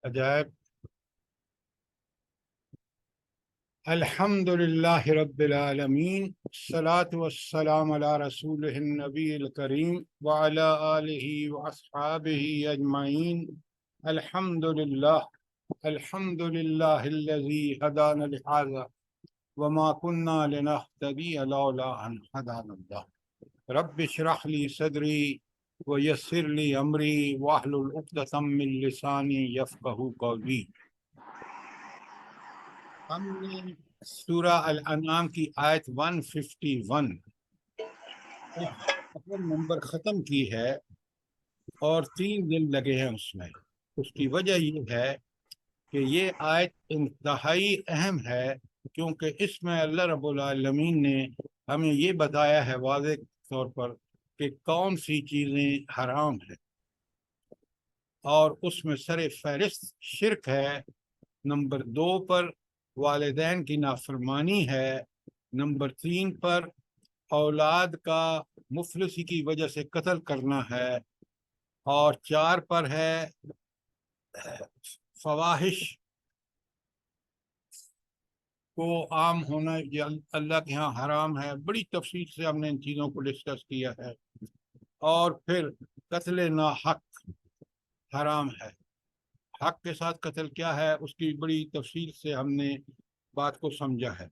عجائب. الحمد للہ رب العالمین، الصلاۃ والسلام علی رسولہ النبی الکریم وعلی آلہ واصحابہ اجمعین. الحمد للہ الذی ہدانا لہذا وما كنا لنهتدی لولا ان ہدانا اللہ. رب اشرح لی صدری ویسر لی امری واحلل عقدۃ من لسانی یفقہوا قولی. ہم نے سورہ الانعام کی آیت 151 نمبر ختم کی ہے اور 3 دن لگے ہیں اس میں. اس کی وجہ یہ ہے کہ یہ آیت انتہائی اہم ہے، کیونکہ اس میں اللہ رب العالمین نے ہمیں یہ بتایا ہے واضح طور پر کہ کون سی چیزیں حرام ہیں، اور اس میں سر فہرست شرک ہے، نمبر 2 پر والدین کی نافرمانی ہے، نمبر 3 پر اولاد کا مفلسی کی وجہ سے قتل کرنا ہے، اور 4 پر ہے فواحش کو عام ہونا، یہ اللہ کے ہاں حرام ہے. بڑی تفصیل سے ہم نے ان چیزوں کو ڈسکس کیا ہے. اور پھر قتل ناحق حرام ہے. حق کے ساتھ قتل کیا ہے اس کی بڑی تفصیل سے ہم نے بات کو سمجھا ہے.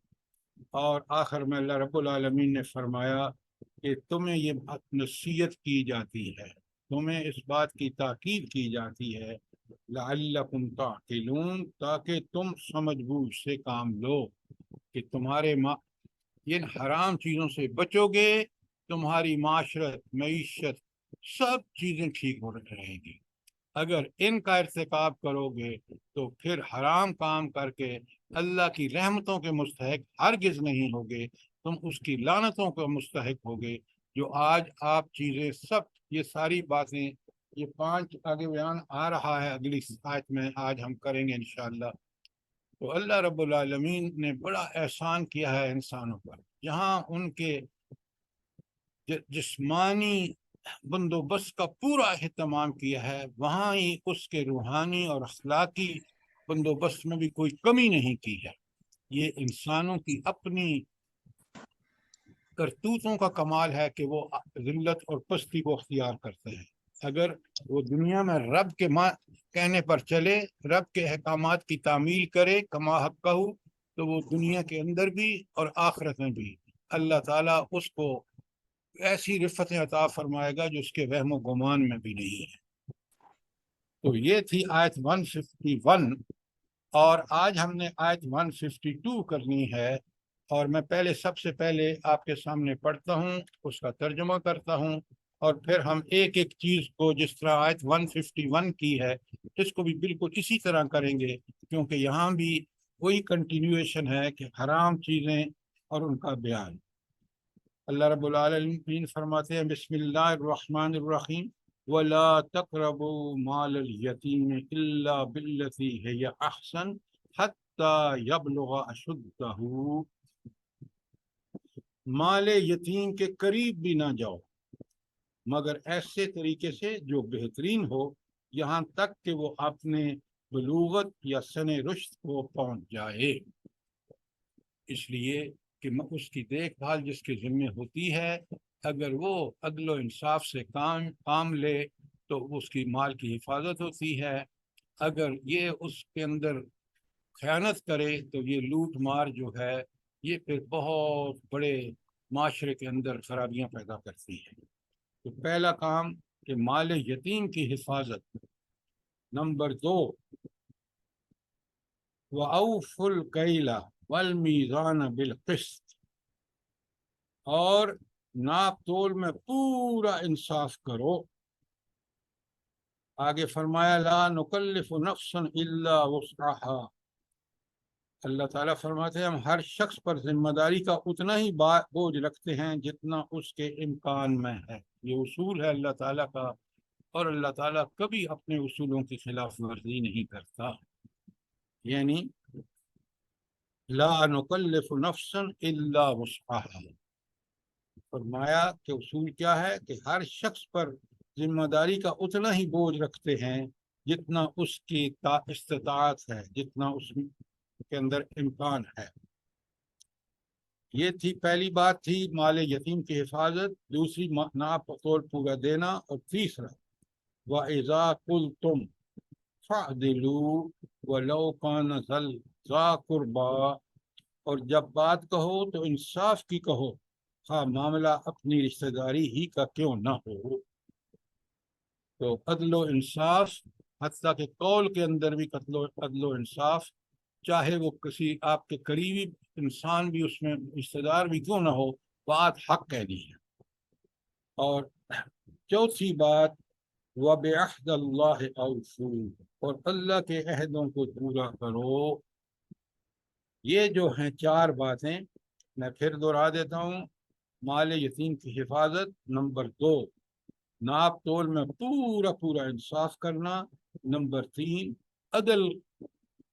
اور آخر میں اللہ رب العالمین نے فرمایا کہ تمہیں یہ بات نصیحت کی جاتی ہے، تمہیں اس بات کی تاکید کی جاتی ہے لعلکم تعقلون، تاکہ تم سمجھ بوجھ سے کام لو کہ تمہارے ان حرام چیزوں سے بچو گے، تمہاری معاشرت، معیشت، سب چیزیں ٹھیک ہو رہیں گی. اگر ان کا ارتکاب کرو گے تو پھر حرام کام کر کے اللہ کی رحمتوں کے مستحق ہرگز نہیں ہوگے، تم اس کی لعنتوں کے مستحق ہوگے. جو آج آپ چیزیں سب یہ ساری باتیں، یہ 5 آگے بیان آ رہا ہے اگلی آیت میں، آج ہم کریں گے انشاءاللہ. تو اللہ رب العالمین نے بڑا احسان کیا ہے انسانوں پر. جہاں ان کے جسمانی بندوبست کا پورا اہتمام کیا ہے، وہاں ہی اس کے روحانی اور اخلاقی بندوبست میں بھی کوئی کمی نہیں کی ہے. یہ انسانوں کی اپنی کرتوتوں کا کمال ہے کہ وہ ذلت اور پستی کو اختیار کرتے ہیں. اگر وہ دنیا میں رب کے کہنے پر چلے، رب کے احکامات کی تعمیل کرے کما حقہ، تو وہ دنیا کے اندر بھی اور آخرت میں بھی اللہ تعالیٰ اس کو ایسی رفتیں عطا فرمائے گا جو اس کے وہم و گمان میں بھی نہیں ہے. تو یہ تھی آیت 151، اور آج ہم نے آیت 152 کرنی ہے. اور میں سب سے پہلے آپ کے سامنے پڑھتا ہوں، اس کا ترجمہ کرتا ہوں، اور پھر ہم ایک ایک چیز کو جس طرح آیت 151 کی ہے اس کو بھی بالکل اسی طرح کریں گے، کیونکہ یہاں بھی وہی کنٹینیویشن ہے کہ حرام چیزیں اور ان کا بیان. اللہ رب العالمین فرماتے ہیں بسم اللہ الرحمن الرحیم وَلَا تَقْرَبُوا مَالَ الْيَتِيمِ إِلَّا بِالَّتِي هِيَ أَحْسَنُ حَتَّى يَبْلُغَ أَشُدَّهُ. مال یتیم کے قریب بھی نہ جاؤ مگر ایسے طریقے سے جو بہترین ہو، یہاں تک کہ وہ اپنے بلوغت یا سن رشد کو پہنچ جائے. اس لیے کہ اس کی دیکھ بھال جس کے ذمہ ہوتی ہے، اگر وہ عدل و انصاف سے کام لے تو اس کی مال کی حفاظت ہوتی ہے. اگر یہ اس کے اندر خیانت کرے تو یہ لوٹ مار جو ہے یہ پھر بہت بڑے معاشرے کے اندر خرابیاں پیدا کرتی ہے. تو پہلا کام کہ مال یتیم کی حفاظت. نمبر 2 وَأَوْفُوا الْكَيْلَ وَالْمِيزَانَ بِالْقِسْطِ، اور ناپ تول میں پورا انصاف کرو. آگے فرمایا لا نکلف نفسا الا وسعها. اللہ تعالیٰ فرماتے ہیں ہم ہر شخص پر ذمہ داری کا اتنا ہی بوجھ رکھتے ہیں جتنا اس کے امکان میں ہے. یہ اصول ہے اللہ تعالیٰ کا، اور اللہ تعالیٰ کبھی اپنے اصولوں کی خلاف ورزی نہیں کرتا. یعنی لا نکلف نفسا الا وسعها. فرمایا کہ اصول کیا ہے کہ ہر شخص پر ذمہ داری کا اتنا ہی بوجھ رکھتے ہیں جتنا اس کی استطاعت ہے، جتنا اس کے اندر امکان ہے۔ یہ تھی پہلی بات، تھی مال یتیم کی حفاظت، دوسری ناپ تول پورا دینا، اور تیسرا وَإِذَا قُلْتُمْ فَاعْدِلُوا وَلَوْ كَانَ ذَا قُرْبَىٰ، اور جب بات کہو تو انصاف کی کہو، ہاں معاملہ اپنی رشتہ داری ہی کا کیوں نہ ہو۔ تو عدل و انصاف، حتیٰ کہ قول کے اندر بھی عدل و انصاف، چاہے وہ کسی آپ کے قریبی انسان بھی اس میں رشتہ دار بھی کیوں نہ ہو، بات حق کہنی ہے۔ اور چوتھی بات وَبِعَهْدِ اللَّهِ أَوْفُوا، اور اللہ کے عہدوں کو پورا کرو۔ یہ جو ہیں چار باتیں، میں پھر دوہرا دیتا ہوں۔ مال یتیم کی حفاظت، نمبر 2 ناپ تول میں پورا انصاف کرنا، نمبر 3 عدل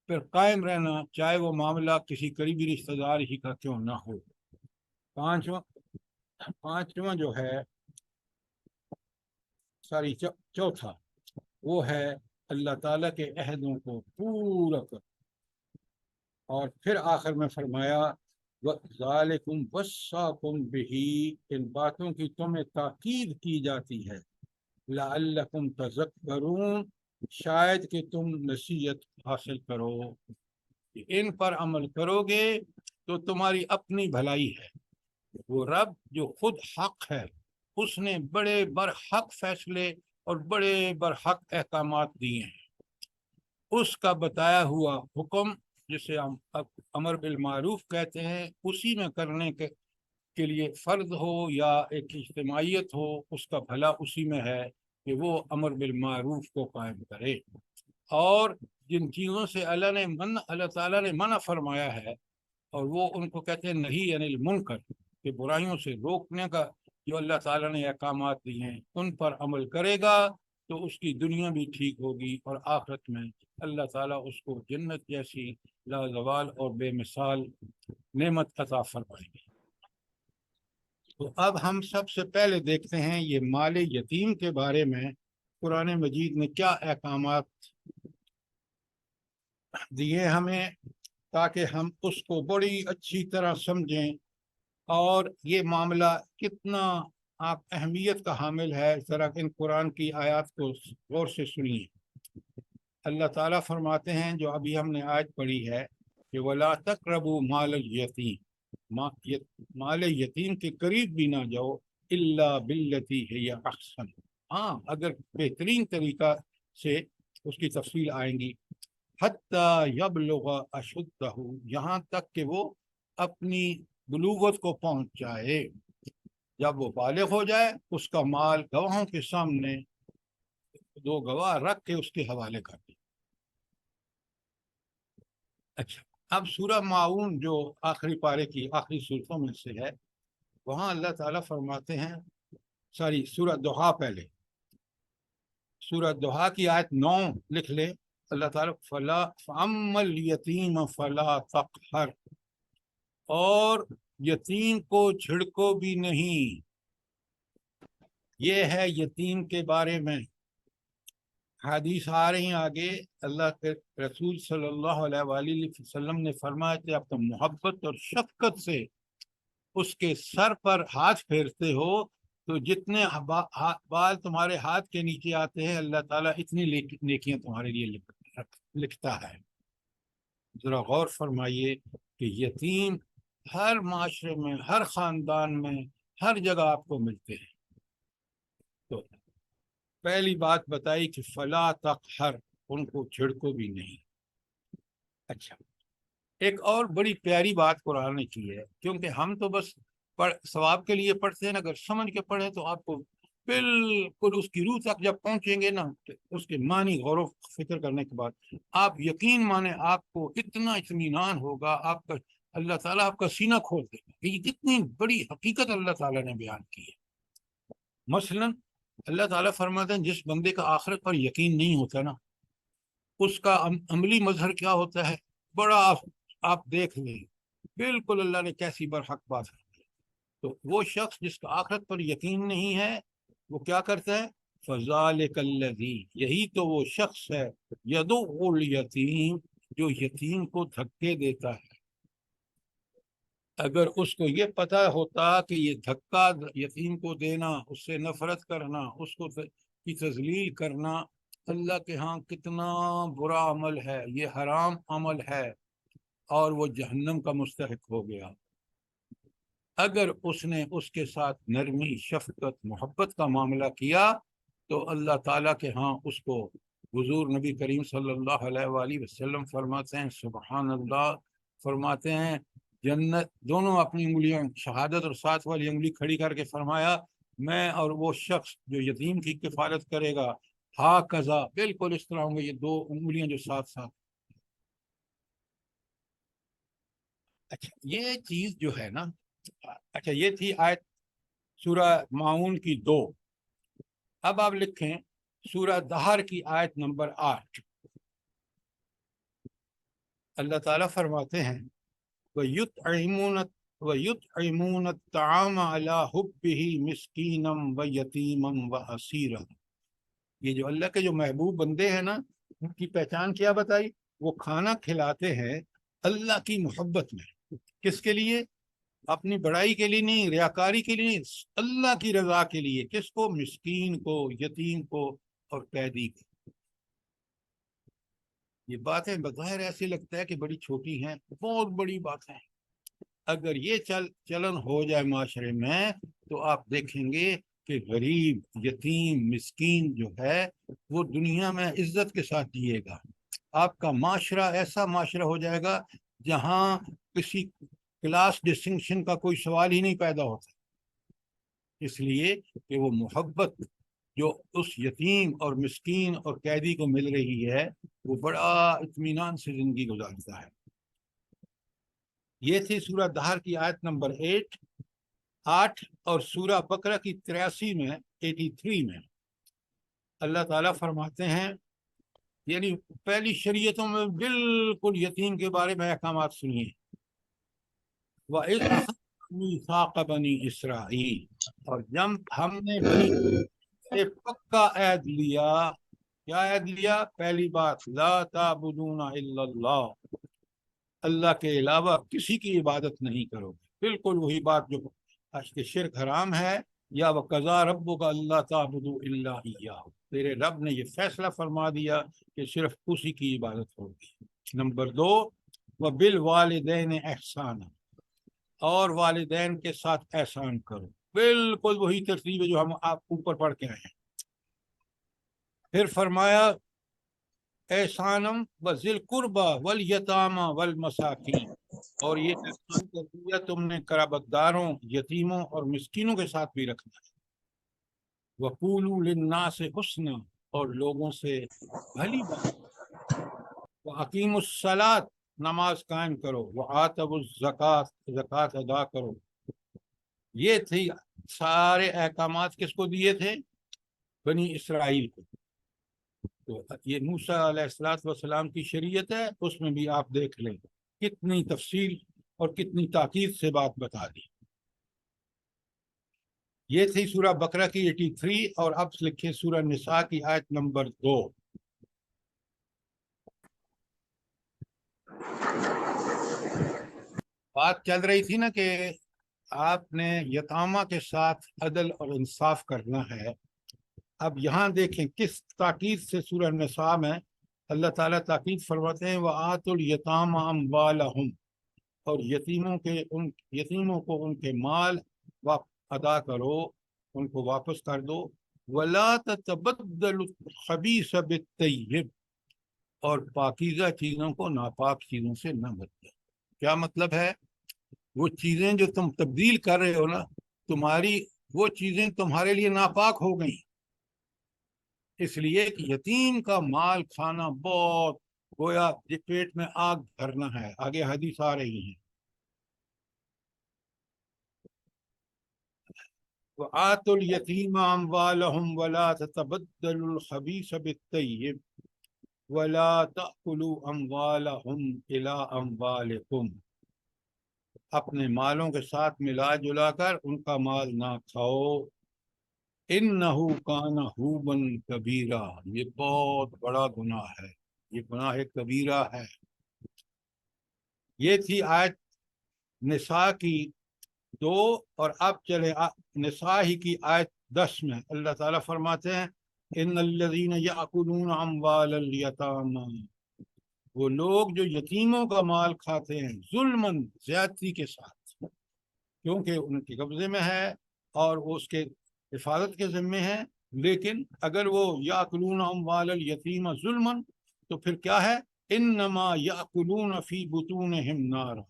پر قائم رہنا، چاہے وہ معاملہ کسی قریبی رشتہ دار ہی کا کیوں نہ ہو۔ پانچواں جو ہے چوتھا، وہ ہے اللہ تعالیٰ کے عہدوں کو پورا کر۔ اور پھر آخر میں فرمایا ذالکم وصاکم بہ، ان باتوں کی تمہیں تاکید کی جاتی ہے، لعلکم تذکرون، شاید کہ تم نصیحت حاصل کرو۔ ان پر عمل کرو گے تو تمہاری اپنی بھلائی ہے۔ وہ رب جو خود حق ہے، اس نے بڑے برحق فیصلے اور بڑے برحق احکامات دیے ہیں۔ اس کا بتایا ہوا حکم، جسے ہم امر بالمعروف کہتے ہیں، اسی میں کرنے کے لیے فرض ہو یا ایک اجتماعیت ہو، اس کا بھلا اسی میں ہے کہ وہ امر بالمعروف کو قائم کرے۔ اور جن چیزوں سے اللہ تعالیٰ نے منع فرمایا ہے، اور وہ ان کو کہتے ہیں نہی عن المنکر، کہ برائیوں سے روکنے کا جو اللہ تعالیٰ نے احکامات دیے ہیں، ان پر عمل کرے گا تو اس کی دنیا بھی ٹھیک ہوگی، اور آخرت میں اللہ تعالیٰ اس کو جنت جیسی لازوال اور بے مثال نعمت عطا فرمائے گی۔ تو اب ہم سب سے پہلے دیکھتے ہیں یہ مال یتیم کے بارے میں قرآن مجید نے کیا احکامات دیے ہمیں، تاکہ ہم اس کو بڑی اچھی طرح سمجھیں، اور یہ معاملہ کتنا آپ اہمیت کا حامل ہے، ذرا ان قرآن کی آیات کو غور سے سنیے۔ اللہ تعالیٰ فرماتے ہیں، جو ابھی ہم نے آیت پڑھی ہے کہ وَلَا تَقْرَبُوا مَالَ الْيَتِيمِ، مال یتیم کے قریب بھی نہ جاؤ، إِلَّا بِالَّتِي هِيَ أَحْسَنُ، ہاں اگر بہترین طریقہ سے، اس کی تفصیل آئیں گی، حَتَّى يَبْلُغَ أَشُدَّهُ، یہاں تک کہ وہ اپنی بلوغت کو پہنچ جائے۔ جب وہ بالغ ہو جائے، اس کا مال گواہوں کے سامنے 2 گواہ رکھ کے اس کے حوالے کر دیں۔ اچھا، اب سورہ معاون جو آخری پارے کی آخری صورتوں میں سے ہے، وہاں اللہ تعالیٰ فرماتے ہیں، سورہ دہا، پہلے سورہ دہا کی آیت 9 لکھ لیں۔ اللہ تعالیٰ فَأَمَّا الْيَتِيمَ فَلَا تَقْهَرْ، اور یتیم کو جھڑکو بھی نہیں۔ یہ ہے یتیم کے بارے میں حدیث آ رہی ہیں آگے۔ اللہ کے رسول صلی اللہ علیہ وآلہ وسلم نے فرمایا کہ اب تم محبت اور شفقت سے اس کے سر پر ہاتھ پھیرتے ہو تو جتنے بال تمہارے ہاتھ کے نیچے آتے ہیں، اللہ تعالیٰ اتنی نیکیاں تمہارے لیے لکھتا ہے۔ ذرا غور فرمائیے کہ یتیم ہر معاشرے میں، ہر خاندان میں، ہر جگہ آپ کو ملتے ہیں۔ تو پہلی بات بتائی کہ فلا تقہر، ان کو جھڑکو بھی نہیں۔ اچھا، ایک اور بڑی پیاری بات قرآن نے کی ہے، کیونکہ ہم تو بس ثواب کے لیے پڑھتے ہیں، اگر سمجھ کے پڑھیں تو آپ کو بالکل اس کی روح تک جب پہنچیں گے نا، اس کے معنی غور و فکر کرنے کے بعد آپ یقین مانیں، آپ کو اتنا اطمینان ہوگا، آپ کا اللہ تعالیٰ آپ کا سینہ کھول دے گا کہ یہ کتنی بڑی حقیقت اللہ تعالیٰ نے بیان کی ہے۔ مثلا اللہ تعالیٰ فرماتے ہیں، جس بندے کا آخرت پر یقین نہیں ہوتا نا، اس کا عملی مظہر کیا ہوتا ہے، بڑا آپ دیکھ لیں، بالکل اللہ نے کیسی برحق بات ہے۔ تو وہ شخص جس کا آخرت پر یقین نہیں ہے، وہ کیا کرتا ہے، فذالک الذی، یہی تو وہ شخص ہے، یدعو الیتیم، جو یتیم کو دھکے دیتا ہے۔ اگر اس کو یہ پتہ ہوتا کہ یہ دھکا یتیم کو دینا، اس سے نفرت کرنا، اس کو کی تذلیل کرنا اللہ کے ہاں کتنا برا عمل ہے، یہ حرام عمل ہے اور وہ جہنم کا مستحق ہو گیا، اگر اس نے اس کے ساتھ نرمی، شفقت، محبت کا معاملہ کیا تو اللہ تعالیٰ کے ہاں اس کو، حضور نبی کریم صلی اللہ علیہ وآلہ وسلم فرماتے ہیں، سبحان اللہ، فرماتے ہیں جنت، دونوں اپنی انگلیاں شہادت اور ساتھ والی انگلی کھڑی کر کے فرمایا، میں اور وہ شخص جو یتیم کی کفالت کرے گا، ہا کذا، بالکل اس طرح ہوں گے یہ دو انگلیاں جو ساتھ ساتھ۔ اچھا یہ چیز جو ہے نا، اچھا یہ تھی آیت سورہ معاون کی 2۔ اب آپ لکھیں سورہ دہر کی آیت نمبر 8۔ اللہ تعالیٰ فرماتے ہیں وَيُطْعِمُونَ الطَّعَامَ عَلَى حُبِّهِ مِسْكِينًا وَيَتِيمًا وَأَسِيرًا، یہ جو اللہ کے جو محبوب بندے ہیں نا، ان کی پہچان کیا بتائی؟ وہ کھانا کھلاتے ہیں اللہ کی محبت میں۔ کس کے لیے؟ اپنی بڑائی کے لیے نہیں، ریاکاری کے لیے نہیں، اللہ کی رضا کے لیے۔ کس کو؟ مسکین کو، یتیم کو اور قیدی کو۔ یہ باتیں بظاہر ایسی لگتا ہے کہ بڑی چھوٹی ہیں، بہت بڑی بات ہیں۔ اگر یہ چلن ہو جائے معاشرے میں تو آپ دیکھیں گے کہ غریب، یتیم، مسکین جو ہے وہ دنیا میں عزت کے ساتھ جیے گا۔ آپ کا معاشرہ ایسا معاشرہ ہو جائے گا جہاں کسی کلاس ڈسٹنکشن کا کوئی سوال ہی نہیں پیدا ہوتا، اس لیے کہ وہ محبت جو اس یتیم اور مسکین اور قیدی کو مل رہی ہے وہ بڑا اطمینان سے زندگی گزارتا ہے۔ یہ تھی سورہ دہر کی آیت نمبر 8 اور سورہ بقرہ کی 83 میں 83 میں اللہ تعالیٰ فرماتے ہیں، یعنی پہلی شریعتوں میں بالکل یتیم کے بارے میں احکامات سنیے، وَإِذْ أَخَذْنَا مِيثَاقَ بَنِي إِسْرَائِیل، اور جب ہم نے بنی سے پکا عہد لیا۔ کیا عہد لیا؟ پہلی بات، لا تعبدون الا اللہ، اللہ کے علاوہ کسی کی عبادت نہیں کرو گے، بالکل وہی بات جو کہ شرک حرام ہے، یا وَقَضَىٰ رَبُّكَ أَلَّا تَعْبُدُوا إِلَّا إِيَّاهُ، تیرے رب نے یہ فیصلہ فرما دیا کہ صرف اسی کی عبادت ہوگی۔ نمبر 2، وَبِالْوَالِدَيْنِ إِحْسَانًا، اور والدین کے ساتھ احسان کرو، بالکل وہی ترتیب ہے جو ہم آپ اوپر پڑھ کے آئے ہیں۔ پھر فرمایا احسانم وذل قربا والیتاما والمساکین، اور یہ احسان کر دیا تم نے قرابت داروں، یتیموں اور مسکینوں کے ساتھ بھی رکھنا ہے۔ وقولوا للناس حسنا، اور لوگوں سے بھلی بات۔ واقیموا الصلاۃ، نماز قائم کرو۔ وآتوا الزکات، زکات ادا کرو۔ یہ تھی سارے احکامات کس کو دیے تھے؟ بنی اسرائیل کو۔ تو یہ موسیٰ علیہ السلام کی شریعت ہے، اس میں بھی آپ دیکھ لیں کتنی تفصیل اور کتنی تاکید سے بات بتا دی۔ یہ تھی سورہ بقرہ کی 83، اور اب لکھیں سورہ نساء کی آیت نمبر 2۔ بات چل رہی تھی نا کہ آپ نے یتامہ کے ساتھ عدل اور انصاف کرنا ہے۔ اب یہاں دیکھیں کس تاکید سے سورہ نساء میں اللہ تعالیٰ تاکید فرماتے ہیں، وَآتُوا الْيَتَامَ أَمْوَالَهُمْ، اور یتیموں کو ان کے مال ادا کرو، ان کو واپس کر دو۔ وَلَا تَتَبَدَّلُوا الْخَبِيثَ بِالطَّيِّبِ، اور پاکیزہ چیزوں کو ناپاک چیزوں سے نہ بدلو۔ کیا مطلب ہے؟ وہ چیزیں جو تم تبدیل کر رہے ہو نا، تمہاری وہ چیزیں تمہارے لیے ناپاک ہو گئیں، اس لیے کہ یتیم کا مال کھانا بہت گویا پیٹ میں آگ بھرنا ہے۔ آگے حدیث آ رہی ہیں، وَآتُوا الْيَتِيمَ أَمْوَالَهُمْ وَلَا تَتَبَدَّلُوا الْخَبِيثَ بِالطَّيِّبِ وَلَا تَأْكُلُوا أَمْوَالَهُمْ إِلَىٰ أَمْوَالِكُمْ، اپنے مالوں کے ساتھ ملا جلا کر ان کا مال نہ کھاؤ، انہو کان حوبن کبیرہ، یہ بہت بڑا گناہ ہے، یہ گناہ کبیرہ ہے۔ یہ تھی آیت نساء کی 2، اور اب چلے نساء ہی کی آیت 10 میں اللہ تعالیٰ فرماتے ہیں ان الذین یأکلون اموال الیتامی، وہ لوگ جو یتیموں کا مال کھاتے ہیں ظلماً، زیادتی کے ساتھ، کیونکہ ان کے قبضے میں ہے اور وہ اس کے حفاظت کے ذمے ہے، لیکن اگر وہ یأکلون اموال الیتیم ظلماً تو پھر کیا ہے؟ انما یأکلون فی بطونہم نارا،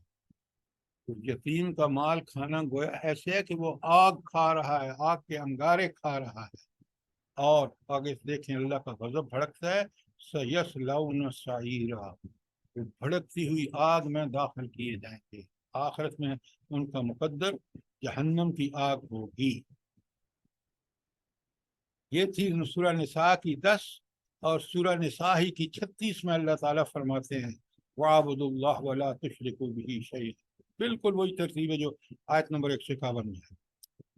یتیم کا مال کھانا گویا ایسے ہے کہ وہ آگ کھا رہا ہے، آگ کے انگارے کھا رہا ہے، اور آگے دیکھیں اللہ کا غضب بھڑکتا ہے سَيَصْلَوْنَ سَعِيرًا، وہ بھڑکتی ہوئی آگ میں داخل کیے جائیں گے، آخرت میں ان کا مقدر جہنم کی آگ ہوگی۔ یہ تھی سورہ نساء کی 10، اور سورہ نساء ہی کی 36 میں اللہ تعالیٰ فرماتے ہیں وَاعْبُدُوا اللَّهَ وَلَا تُشْرِكُوا بِهِ شَيْئًا، بالکل وہی ترتیب ہے جو آیت نمبر 151 میں ہے۔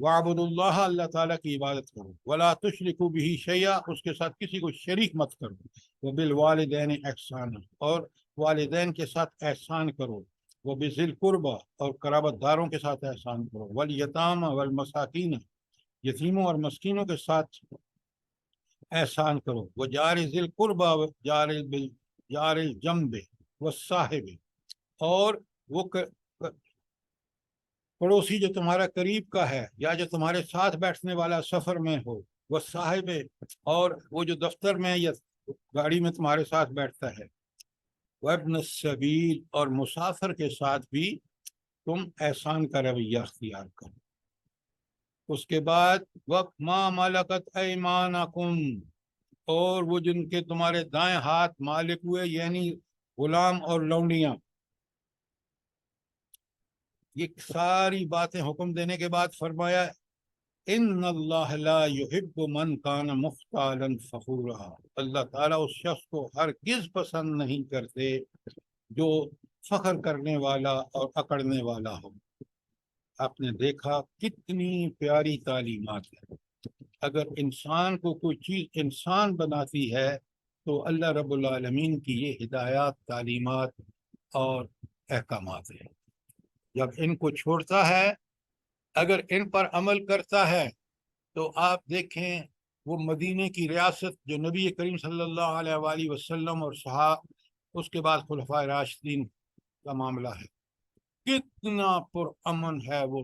وَاعْبُدُوا اللَّهَ، اللہ تعالیٰ کی عبادت کرو، وَلَا تُشْرِكُوا بِهِ شَيْئًا، اس کے ساتھ کسی کو شریک مت کرو، وَبِالْوَالِدَيْنِ إِحْسَانًا، اور والدین کے ساتھ احسان کرو، وَبِذِي الْقُرْبَى، اور قرابت داروں کے ساتھ احسان کرو، وَالْيَتَامَى وَالْمَسَاكِينَ، یتیموں اور مسکینوں کے ساتھ احسان کرو، وَجَارِ ذِي الْقُرْبَى جار الجنب والصاحب، اور وہ پڑوسی جو تمہارا قریب کا ہے یا جو تمہارے ساتھ بیٹھنے والا سفر میں ہو، والصاحب، اور وہ جو دفتر میں یا گاڑی میں تمہارے ساتھ بیٹھتا ہے، وابن السبیل، اور مسافر کے ساتھ بھی تم احسان کا رویہ اختیار کرو۔ اس کے بعد وَمَا مَلَكَتْ أَيْمَانَكُمْ، اور وہ جن کے تمہارے دائیں ہاتھ مالک ہوئے، یعنی غلام اور لونڈیاں۔ یہ ساری باتیں حکم دینے کے بعد فرمایا ان اللہ لا يحب من کان مختالا فخورا، اللہ تعالیٰ اس شخص کو ہرگز پسند نہیں کرتے جو فخر کرنے والا اور اکڑنے والا ہو۔ آپ نے دیکھا کتنی پیاری تعلیمات ہے، اگر انسان کو کوئی چیز انسان بناتی ہے تو اللہ رب العالمین کی یہ ہدایات، تعلیمات اور احکامات ہیں۔ جب ان کو چھوڑتا ہے، اگر ان پر عمل کرتا ہے، تو آپ دیکھیں وہ مدینے کی ریاست جو نبی کریم صلی اللہ علیہ وآلہ وسلم اور صحابہ، اس کے بعد خلفائے راشدین کا معاملہ ہے، کتنا پرامن ہے وہ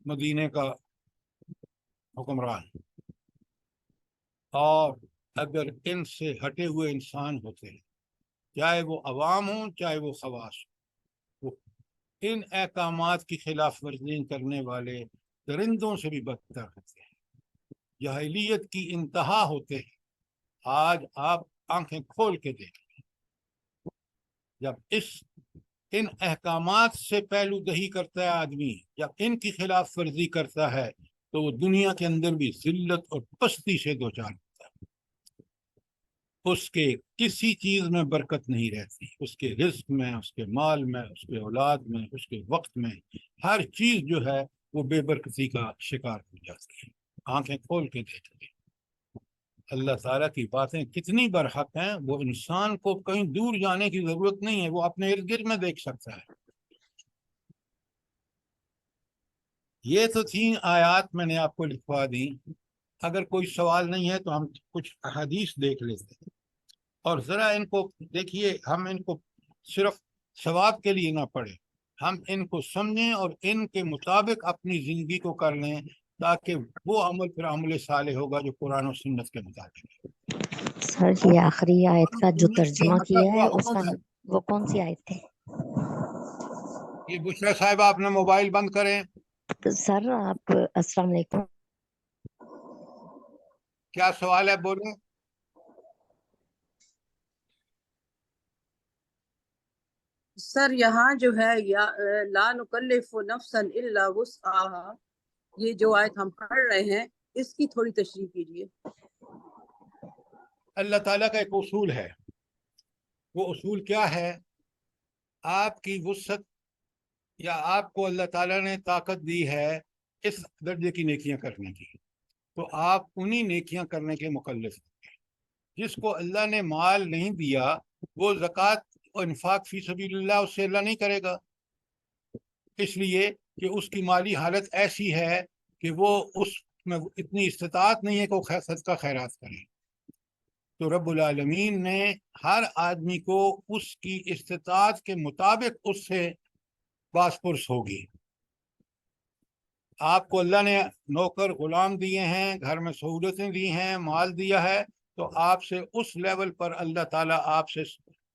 مدینے کا حکمران، اور اگر ان سے ہٹے ہوئے انسان ہوتے ہیں، چاہے وہ عوام ہوں چاہے وہ خواص ہوں، ان احکامات کی خلاف ورزی کرنے والے درندوں سے بھی بدتر ہوتے ہیں، جاہلیت کی انتہا ہوتے ہیں۔ آج آپ آنکھیں کھول کے دیکھیں، جب ان احکامات سے پہلو دہی کرتا ہے آدمی، جب ان کی خلاف ورزی کرتا ہے، تو وہ دنیا کے اندر بھی ذلت اور پستی سے دوچار ہوتا ہے، اس کے کسی چیز میں برکت نہیں رہتی، اس کے رزق میں، اس کے مال میں، اس کے اولاد میں، اس کے وقت میں، ہر چیز جو ہے وہ بے برکتی کا شکار ہو جاتی ہے۔ آنکھیں کھول کے دیکھیں، اللہ تعالیٰ کی باتیں کتنی برحق ہیں، وہ انسان کو کہیں دور جانے کی ضرورت نہیں ہے، وہ اپنے ارد گرد میں دیکھ سکتا ہے۔ یہ تو تین آیات میں نے آپ کو لکھوا دی، اگر کوئی سوال نہیں ہے تو ہم کچھ احادیث دیکھ لیتے ہیں، اور ذرا ان کو دیکھیے، ہم ان کو صرف ثواب کے لیے نہ پڑھیں، ہم ان کو سمجھیں اور ان کے مطابق اپنی زندگی کو کر لیں، تاکہ وہ عمل پھر عمل صالح ہوگا جو قرآن و سنت کے مطابق ہے۔ سر یہ آخری آیت کا جو ترجمہ کیا ہے اس کا ہے وہ کون سی آیت ہے؟ یہ بشرا صاحب اپنا موبائل بند کریں۔ تو سر آپ السلام علیکم، کیا سوال ہے بولیں۔ سر یہاں جو ہے یا لا نکلف نفسا الا وسعها، یہ جو آیت ہم پڑھ رہے ہیں اس کی تھوڑی تشریح کیجیے۔ اللہ تعالیٰ کا ایک اصول ہے، وہ اصول کیا ہے؟ آپ کی وسعت یا آپ کو اللہ تعالیٰ نے طاقت دی ہے اس درجے کی نیکیاں کرنے کی، تو آپ انہی نیکیاں کرنے کے مکلف ہیں۔ جس کو اللہ نے مال نہیں دیا وہ زکوٰۃ اور انفاق فی سبیل اللہ اس سے اللہ نہیں کرے گا، اس لیے کہ اس کی مالی حالت ایسی ہے کہ وہ اس میں اتنی استطاعت نہیں ہے کہ وہ صدقہ خیرات کرے۔ تو رب العالمین نے ہر آدمی کو اس کی استطاعت کے مطابق اس سے باس پرس ہوگی۔ آپ کو اللہ نے نوکر غلام دیے ہیں، گھر میں سہولتیں دی ہیں، مال دیا ہے، تو آپ سے اس لیول پر اللہ تعالیٰ آپ سے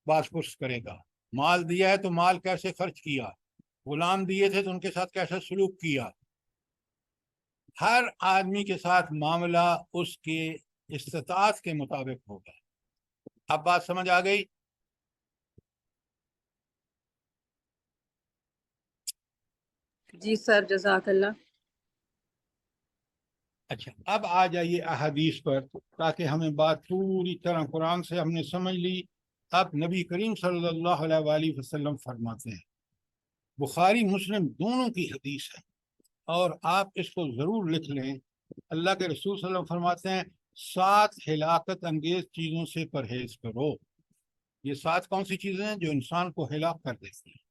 باس پرس کرے گا۔ مال دیا ہے تو مال کیسے خرچ کیا، غلام دیے تھے تو ان کے ساتھ کیسا سلوک کیا، ہر آدمی کے ساتھ معاملہ اس کے استطاعت کے مطابق ہوگا۔ اب بات سمجھ آ گئی؟ جی سر، جزاک اللہ۔ اچھا، اب آ جائیے احادیث پر، تاکہ ہمیں بات پوری طرح قرآن سے ہم نے سمجھ لی۔ اب نبی کریم صلی اللہ علیہ وآلہ وسلم فرماتے ہیں، بخاری مسلم دونوں کی حدیث ہے اور آپ اس کو ضرور لکھ لیں۔ اللہ کے رسول صلی اللہ علیہ وسلم فرماتے ہیں 7 ہلاکت انگیز چیزوں سے پرہیز کرو۔ یہ 7 کون سی چیزیں ہیں جو انسان کو ہلاک کر دیتی ہیں؟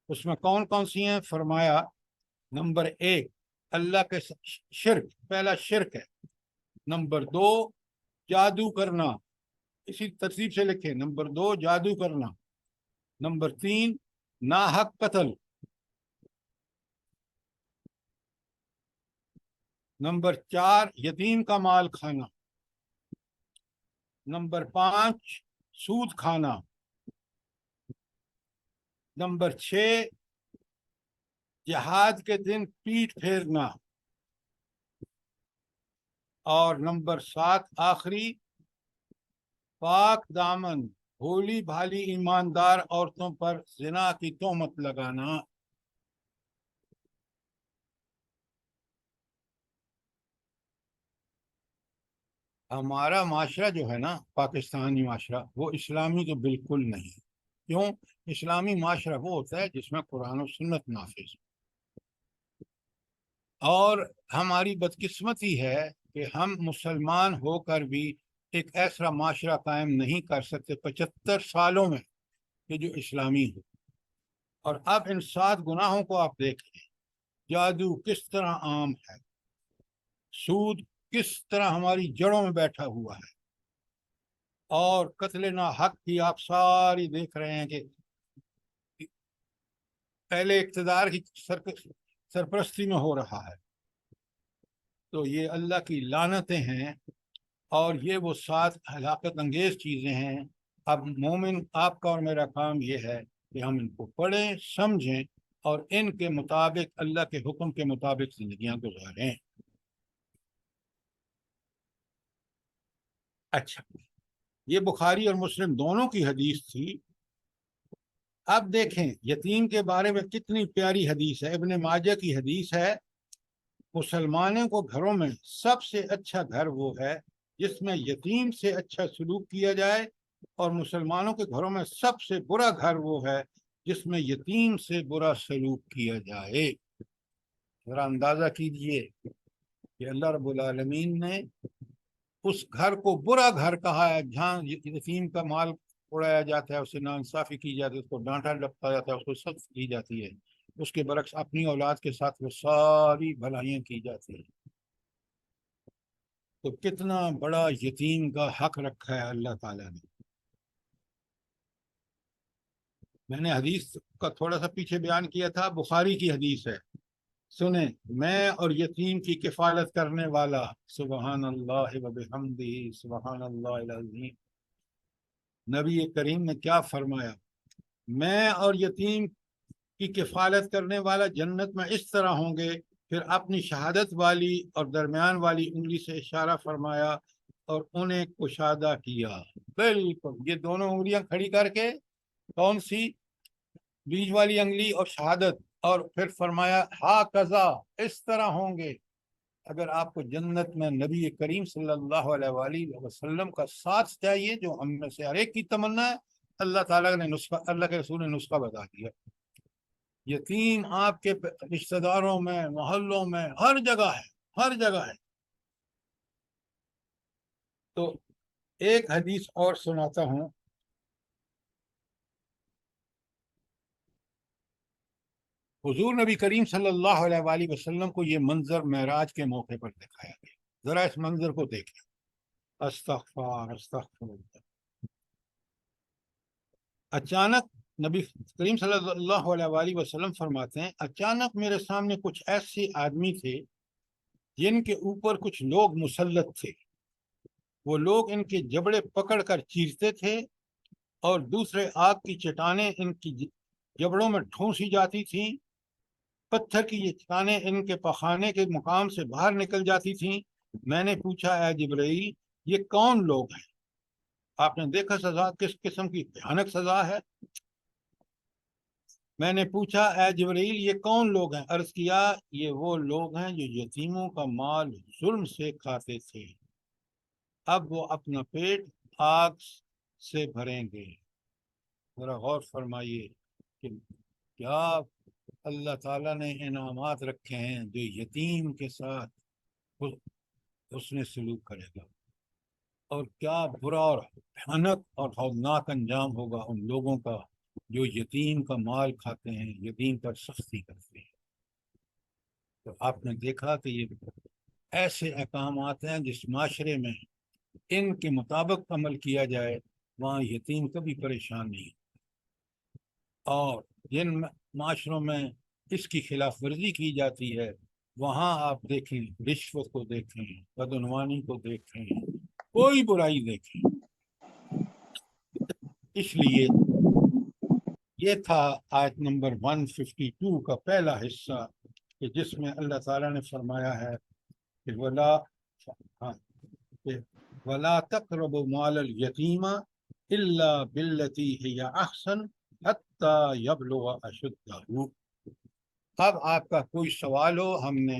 اس میں کون کون سی ہیں؟ فرمایا نمبر 1 اللہ کے شرک، پہلا شرک ہے۔ نمبر 2 جادو کرنا، اسی ترتیب سے لکھیں، نمبر 2 جادو کرنا، نمبر 3 ناحق قتل، نمبر 4 یتیم کا مال کھانا، نمبر 5 سود کھانا، نمبر 6 جہاد کے دن پیٹھ پھیرنا، اور نمبر 7 آخری پاک دامن بھولی بھالی ایماندار عورتوں پر زنا کی تہمت لگانا۔ ہمارا معاشرہ جو ہے نا، پاکستانی معاشرہ، وہ اسلامی تو بالکل نہیں۔ کیوں؟ اسلامی معاشرہ وہ ہوتا ہے جس میں قرآن و سنت نافذ، اور ہماری بدقسمتی ہے کہ ہم مسلمان ہو کر بھی ایک ایسا معاشرہ قائم نہیں کر سکتے 75 سالوں میں کہ جو اسلامی ہو۔ اور اب ان 7 گناہوں کو آپ دیکھیں، جادو کس طرح عام ہے، سود کس طرح ہماری جڑوں میں بیٹھا ہوا ہے، اور قتل ناحق کی آپ ساری دیکھ رہے ہیں کہ پہلے اقتدار کی سرپرستی میں ہو رہا ہے۔ تو یہ اللہ کی لعنتیں ہیں، اور یہ وہ 7 ہلاکت انگیز چیزیں ہیں۔ اب مومن آپ کا اور میرا کام یہ ہے کہ ہم ان کو پڑھیں، سمجھیں، اور ان کے مطابق اللہ کے حکم کے مطابق زندگیاں گزاریں۔ اچھا، یہ بخاری اور مسلم دونوں کی حدیث تھی۔ اب دیکھیں یتیم کے بارے میں کتنی پیاری حدیث ہے، ابن ماجہ کی حدیث ہے، مسلمانوں کو گھروں میں سب سے اچھا گھر وہ ہے جس میں یتیم سے اچھا سلوک کیا جائے، اور مسلمانوں کے گھروں میں سب سے برا گھر وہ ہے جس میں یتیم سے برا سلوک کیا جائے۔ ذرا اندازہ کیجئے کہ اللہ رب العالمین نے اس گھر کو برا گھر کہا ہے جہاں یتیم کا مال اڑایا جاتا ہے، اسے ناانصافی کی جاتی ہے، اس کو ڈانٹا ڈپٹا جاتا ہے، اس کو سخت کی جاتی ہے۔ اس کے برعکس اپنی اولاد کے ساتھ وہ ساری بھلائیاں کی جاتی ہیں۔ تو کتنا بڑا یتیم کا حق رکھا ہے اللہ تعالیٰ نے۔ میں نے حدیث کا تھوڑا سا پیچھے بیان کیا تھا، بخاری کی حدیث ہے، سنیں، میں اور یتیم کی کفالت کرنے والا، سبحان اللہ و بحمدہ سبحان اللہ العظیم۔ نبی کریم نے کیا فرمایا؟ میں اور یتیم کی کفالت کرنے والا جنت میں اس طرح ہوں گے۔ پھر اپنی شہادت والی اور درمیان والی انگلی سے اشارہ فرمایا اور انہیں کشادہ کیا۔ بالکل یہ دونوں انگلیاں کھڑی کر کے، کون سی؟ بیچ والی انگلی اور شہادت، اور پھر فرمایا ہا قضا، اس طرح ہوں گے۔ اگر آپ کو جنت میں نبی کریم صلی اللہ علیہ وآلہ وسلم کا ساتھ چاہیے، جو ہم میں سے ہر ایک کی تمنا ہے، اللہ تعالیٰ نے نسخہ، اللہ کے رسول نے نسخہ بتا دیا۔ یتیم آپ کے رشتہ داروں میں، محلوں میں، ہر جگہ ہے، ہر جگہ ہے۔ تو ایک حدیث اور سناتا ہوں. حضور نبی کریم صلی اللہ علیہ وآلہ وسلم کو یہ منظر معراج کے موقع پر دکھایا گیا. ذرا اس منظر کو دیکھیں. استغفار استغفر. اچانک نبی کریم صلی اللہ علیہ وآلہ وسلم فرماتے ہیں اچانک میرے سامنے کچھ ایسے آدمی تھے جن کے اوپر کچھ لوگ مسلط تھے. وہ لوگ ان کے جبڑے پکڑ کر چیرتے تھے اور دوسرے آگ کی چٹانیں ان کی جبڑوں میں ٹھونسی جاتی تھیں. پتھر کی یہ چٹانیں ان کے پخانے کے مقام سے باہر نکل جاتی تھیں. میں نے پوچھا اے جبرائیل یہ کون لوگ ہیں؟ آپ نے دیکھا سزا کس قسم کی بھیانک سزا ہے. میں نے پوچھا اے جبرائیل یہ کون لوگ ہیں؟ عرض کیا یہ وہ لوگ ہیں جو یتیموں کا مال ظلم سے کھاتے تھے. اب وہ اپنا پیٹ آگ سے بھریں گے. ذرا غور فرمائیے کہ کیا اللہ تعالیٰ نے انعامات رکھے ہیں جو یتیم کے ساتھ اس نے سلوک کرے گا، اور کیا برا اور بھیانک اور ہولناک انجام ہوگا ان لوگوں کا جو یتیم کا مال کھاتے ہیں، یتیم پر سختی کرتے ہیں. تو آپ نے دیکھا کہ یہ ایسے احکامات ہیں جس معاشرے میں ان کے مطابق عمل کیا جائے وہاں یتیم کبھی پریشان نہیں. اور جن معاشروں میں اس کی خلاف ورزی کی جاتی ہے وہاں آپ دیکھیں رشوت کو دیکھیں، بدعنوانی کو دیکھیں، کوئی برائی دیکھیں. اس لیے یہ تھا آیت نمبر 152 کا پہلا حصہ کہ جس میں اللہ تعالیٰ نے فرمایا ہے کہ وَلَا تَقْرَبُوا مَالَ الْيَتِيمَ إِلَّا بِالَّتِي هِيَ أَحْسَنُ حَتَّى يَبْلُغَ أَشُدَّهُ. اب آپ کا کوئی سوال ہو، ہم نے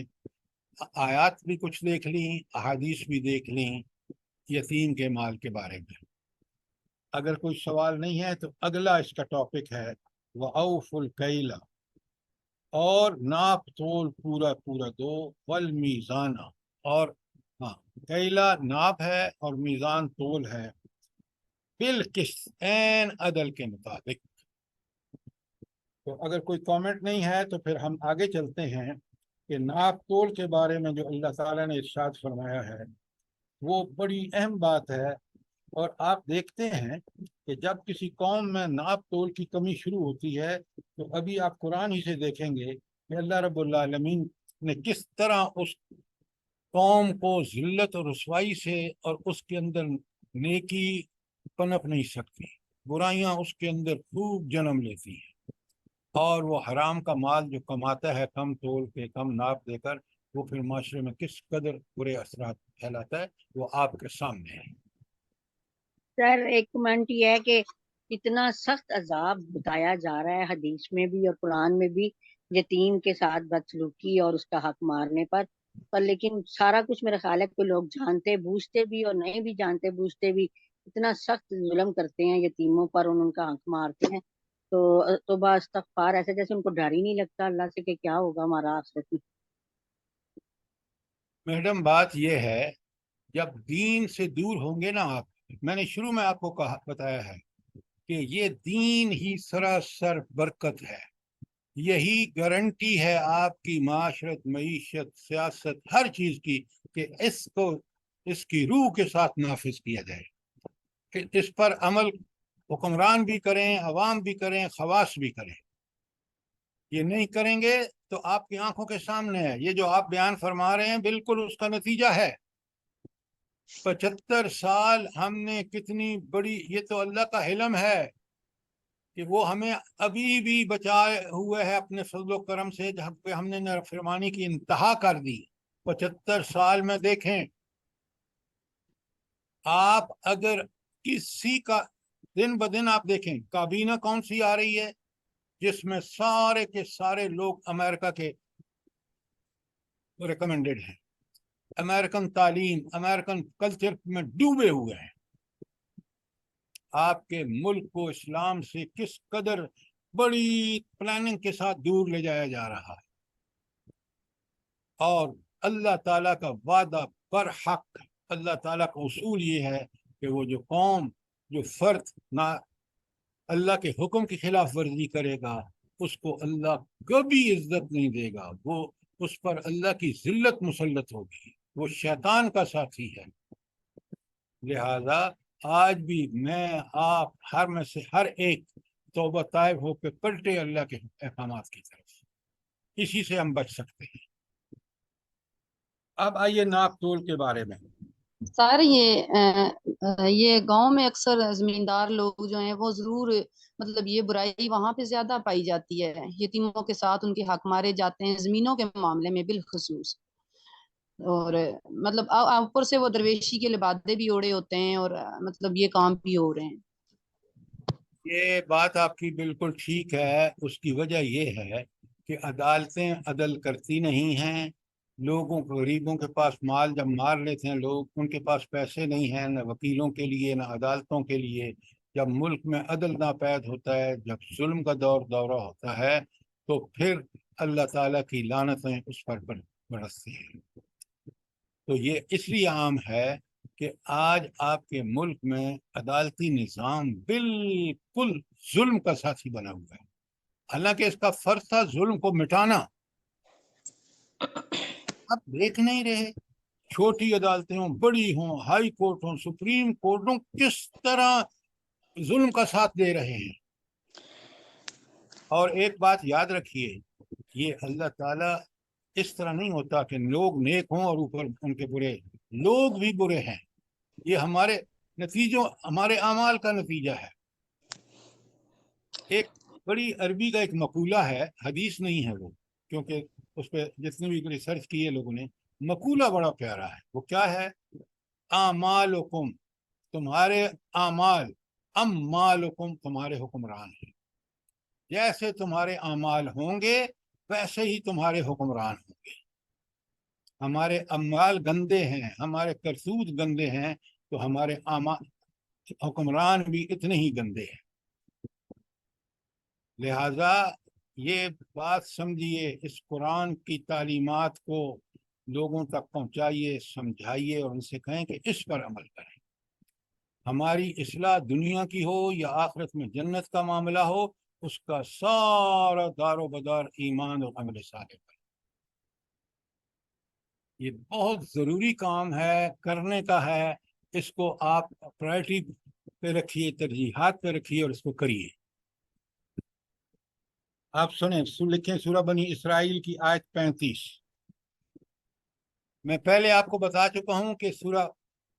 آیات بھی کچھ دیکھ لیں، احادیث بھی دیکھ لیں یتیم کے مال کے بارے میں. اگر کوئی سوال نہیں ہے تو اگلا اس کا ٹاپک ہے وَأَوْفُوا الْكَيْلَ، اور ناپ تول پورا پورا دو، والمیزان، اور کیلا ناپ ہے اور میزان تول ہے، بالقسط عین عدل کے مطابق. تو اگر کوئی کامنٹ نہیں ہے تو پھر ہم آگے چلتے ہیں کہ ناپ تول کے بارے میں جو اللہ تعالیٰ نے ارشاد فرمایا ہے وہ بڑی اہم بات ہے. اور آپ دیکھتے ہیں کہ جب کسی قوم میں ناپ تول کی کمی شروع ہوتی ہے تو ابھی آپ قرآن ہی سے دیکھیں گے کہ اللہ رب العالمین نے کس طرح اس قوم کو ذلت اور رسوائی سے، اور اس کے اندر نیکی پنپ نہیں سکتی، برائیاں اس کے اندر خوب جنم لیتی ہیں، اور وہ حرام کا مال جو کماتا ہے کم تول کے، کم ناپ دے کر، وہ پھر معاشرے میں کس قدر برے اثرات پھیلاتا ہے وہ آپ کے سامنے ہے. سر ایک کمنٹ یہ ہے کہ اتنا سخت عذاب بتایا جا رہا ہے حدیث میں بھی اور قرآن میں بھی یتیم کے ساتھ بدسلوکی اور اس کا حق مارنے پر لیکن سارا کچھ میرا خیال ہے کہ لوگ جانتے بوجھتے بھی اور نہیں بھی جانتے بوجھتے بھی اتنا سخت ظلم کرتے ہیں یتیموں پر، ان کا حق مارتے ہیں. تو توبہ استغفار، ایسے جیسے ان کو ڈر ہی نہیں لگتا اللہ سے کہ کیا ہوگا ہمارا آخرت میں. میڈم بات یہ ہے جب دین سے دور ہوں گے نا آپ، میں نے شروع میں آپ کو بتایا ہے کہ یہ دین ہی سراسر برکت ہے، یہی گارنٹی ہے آپ کی معاشرت، معیشت، سیاست، ہر چیز کی، کہ اس کو اس کی روح کے ساتھ نافذ کیا جائے، کہ اس پر عمل حکمران بھی کریں، عوام بھی کریں، خواص بھی کریں. یہ نہیں کریں گے تو آپ کی آنکھوں کے سامنے ہے یہ جو آپ بیان فرما رہے ہیں بالکل اس کا نتیجہ ہے. 75 سال ہم نے کتنی بڑی، یہ تو اللہ کا حلم ہے کہ وہ ہمیں ابھی بھی بچائے ہوئے ہے اپنے فضل و کرم سے، جہاں پہ ہم نے نافرمانی کی انتہا کر دی. 75 سال میں دیکھیں آپ، اگر کسی کا دن بدن آپ دیکھیں کابینہ کون سی آ رہی ہے جس میں سارے کے سارے لوگ امریکہ کے ریکمینڈڈ ہیں، امریکن تعلیم، امریکن کلچر میں ڈوبے ہوئے ہیں. آپ کے ملک کو اسلام سے کس قدر بڑی پلاننگ کے ساتھ دور لے جایا جا رہا ہے، اور اللہ تعالیٰ کا وعدہ برحق اللہ تعالیٰ کا اصول یہ ہے کہ وہ جو قوم جو فرد نہ اللہ کے حکم کی خلاف ورزی کرے گا اس کو اللہ کبھی عزت نہیں دے گا، وہ اس پر اللہ کی ذلت مسلط ہوگی، وہ شیطان کا ساتھی ہے۔ لہذا آج بھی میں آپ ہر میں سے ہر ایک توبہ طائب ہو کے پلٹے اللہ کے احکامات کی طرف، اسی سے ہم بچ سکتے ہیں۔ اب آئیے ناپ تول کے بارے میں۔ سر یہ گاؤں میں اکثر زمیندار لوگ جو ہیں وہ ضرور مطلب یہ برائی وہاں پہ زیادہ پائی جاتی ہے، یتیموں کے ساتھ ان کے حق مارے جاتے ہیں زمینوں کے معاملے میں بالخصوص، اور مطلب اوپر سے وہ درویشی کے لبادے بھی اوڑے ہوتے ہیں اور مطلب یہ کام بھی ہو رہے ہیں۔ یہ بات آپ کی بالکل ٹھیک ہے، اس کی وجہ یہ ہے کہ عدالتیں عدل کرتی نہیں ہیں، لوگوں کو غریبوں کے پاس مال جب مار لیتے ہیں لوگ، ان کے پاس پیسے نہیں ہیں نہ وکیلوں کے لیے نہ عدالتوں کے لیے۔ جب ملک میں عدل ناپید ہوتا ہے، جب ظلم کا دورہ ہوتا ہے، تو پھر اللہ تعالیٰ کی لعنتیں اس پر برستی ہیں۔ تو یہ اس لیے عام ہے کہ آج آپ کے ملک میں عدالتی نظام بالکل ظلم کا ساتھی بنا ہوا ہے، حالانکہ اس کا فرض تھا ظلم کو مٹانا۔ اب دیکھ نہیں رہے، چھوٹی عدالتیں ہوں، بڑی ہوں، ہائی کورٹ ہوں، سپریم کورٹ ہوں، کس طرح ظلم کا ساتھ دے رہے ہیں۔ اور ایک بات یاد رکھیے، یہ اللہ تعالیٰ اس طرح نہیں ہوتا کہ لوگ نیک ہوں اور اوپر ان کے برے، لوگ بھی برے ہیں، یہ ہمارے نتیجوں، ہمارے اعمال کا نتیجہ ہے۔ ایک بڑی عربی کا ایک مقولہ ہے، حدیث نہیں ہے وہ، کیونکہ اس پہ جتنے بھی ریسرچ کیے لوگوں نے، مقولہ بڑا پیارا ہے۔ وہ کیا ہے؟ اعمالکم، تمہارے اعمال، اموالکم، تمہارے حکمران ہیں، جیسے تمہارے اعمال ہوں گے ویسے ہی تمہارے حکمران ہوں گے۔ ہمارے اعمال گندے ہیں، ہمارے کرتوت گندے ہیں، تو ہمارے حکمران بھی اتنے ہی گندے ہیں۔ لہذا یہ بات سمجھیے، اس قرآن کی تعلیمات کو لوگوں تک پہنچائیے، سمجھائیے، اور ان سے کہیں کہ اس پر عمل کریں۔ ہماری اصلاح دنیا کی ہو یا آخرت میں جنت کا معاملہ ہو، اس کا سارا دار و بدار ایمان اور عمل صالح پر۔ یہ بہت ضروری کام ہے، کرنے کا ہے، اس کو آپ پرائرٹی پہ رکھیے، ترجیحات پہ رکھیے اور اس کو کریے۔ آپ سنیں، لکھیں سورہ بنی اسرائیل کی آیت 35۔ میں پہلے آپ کو بتا چکا ہوں کہ سورہ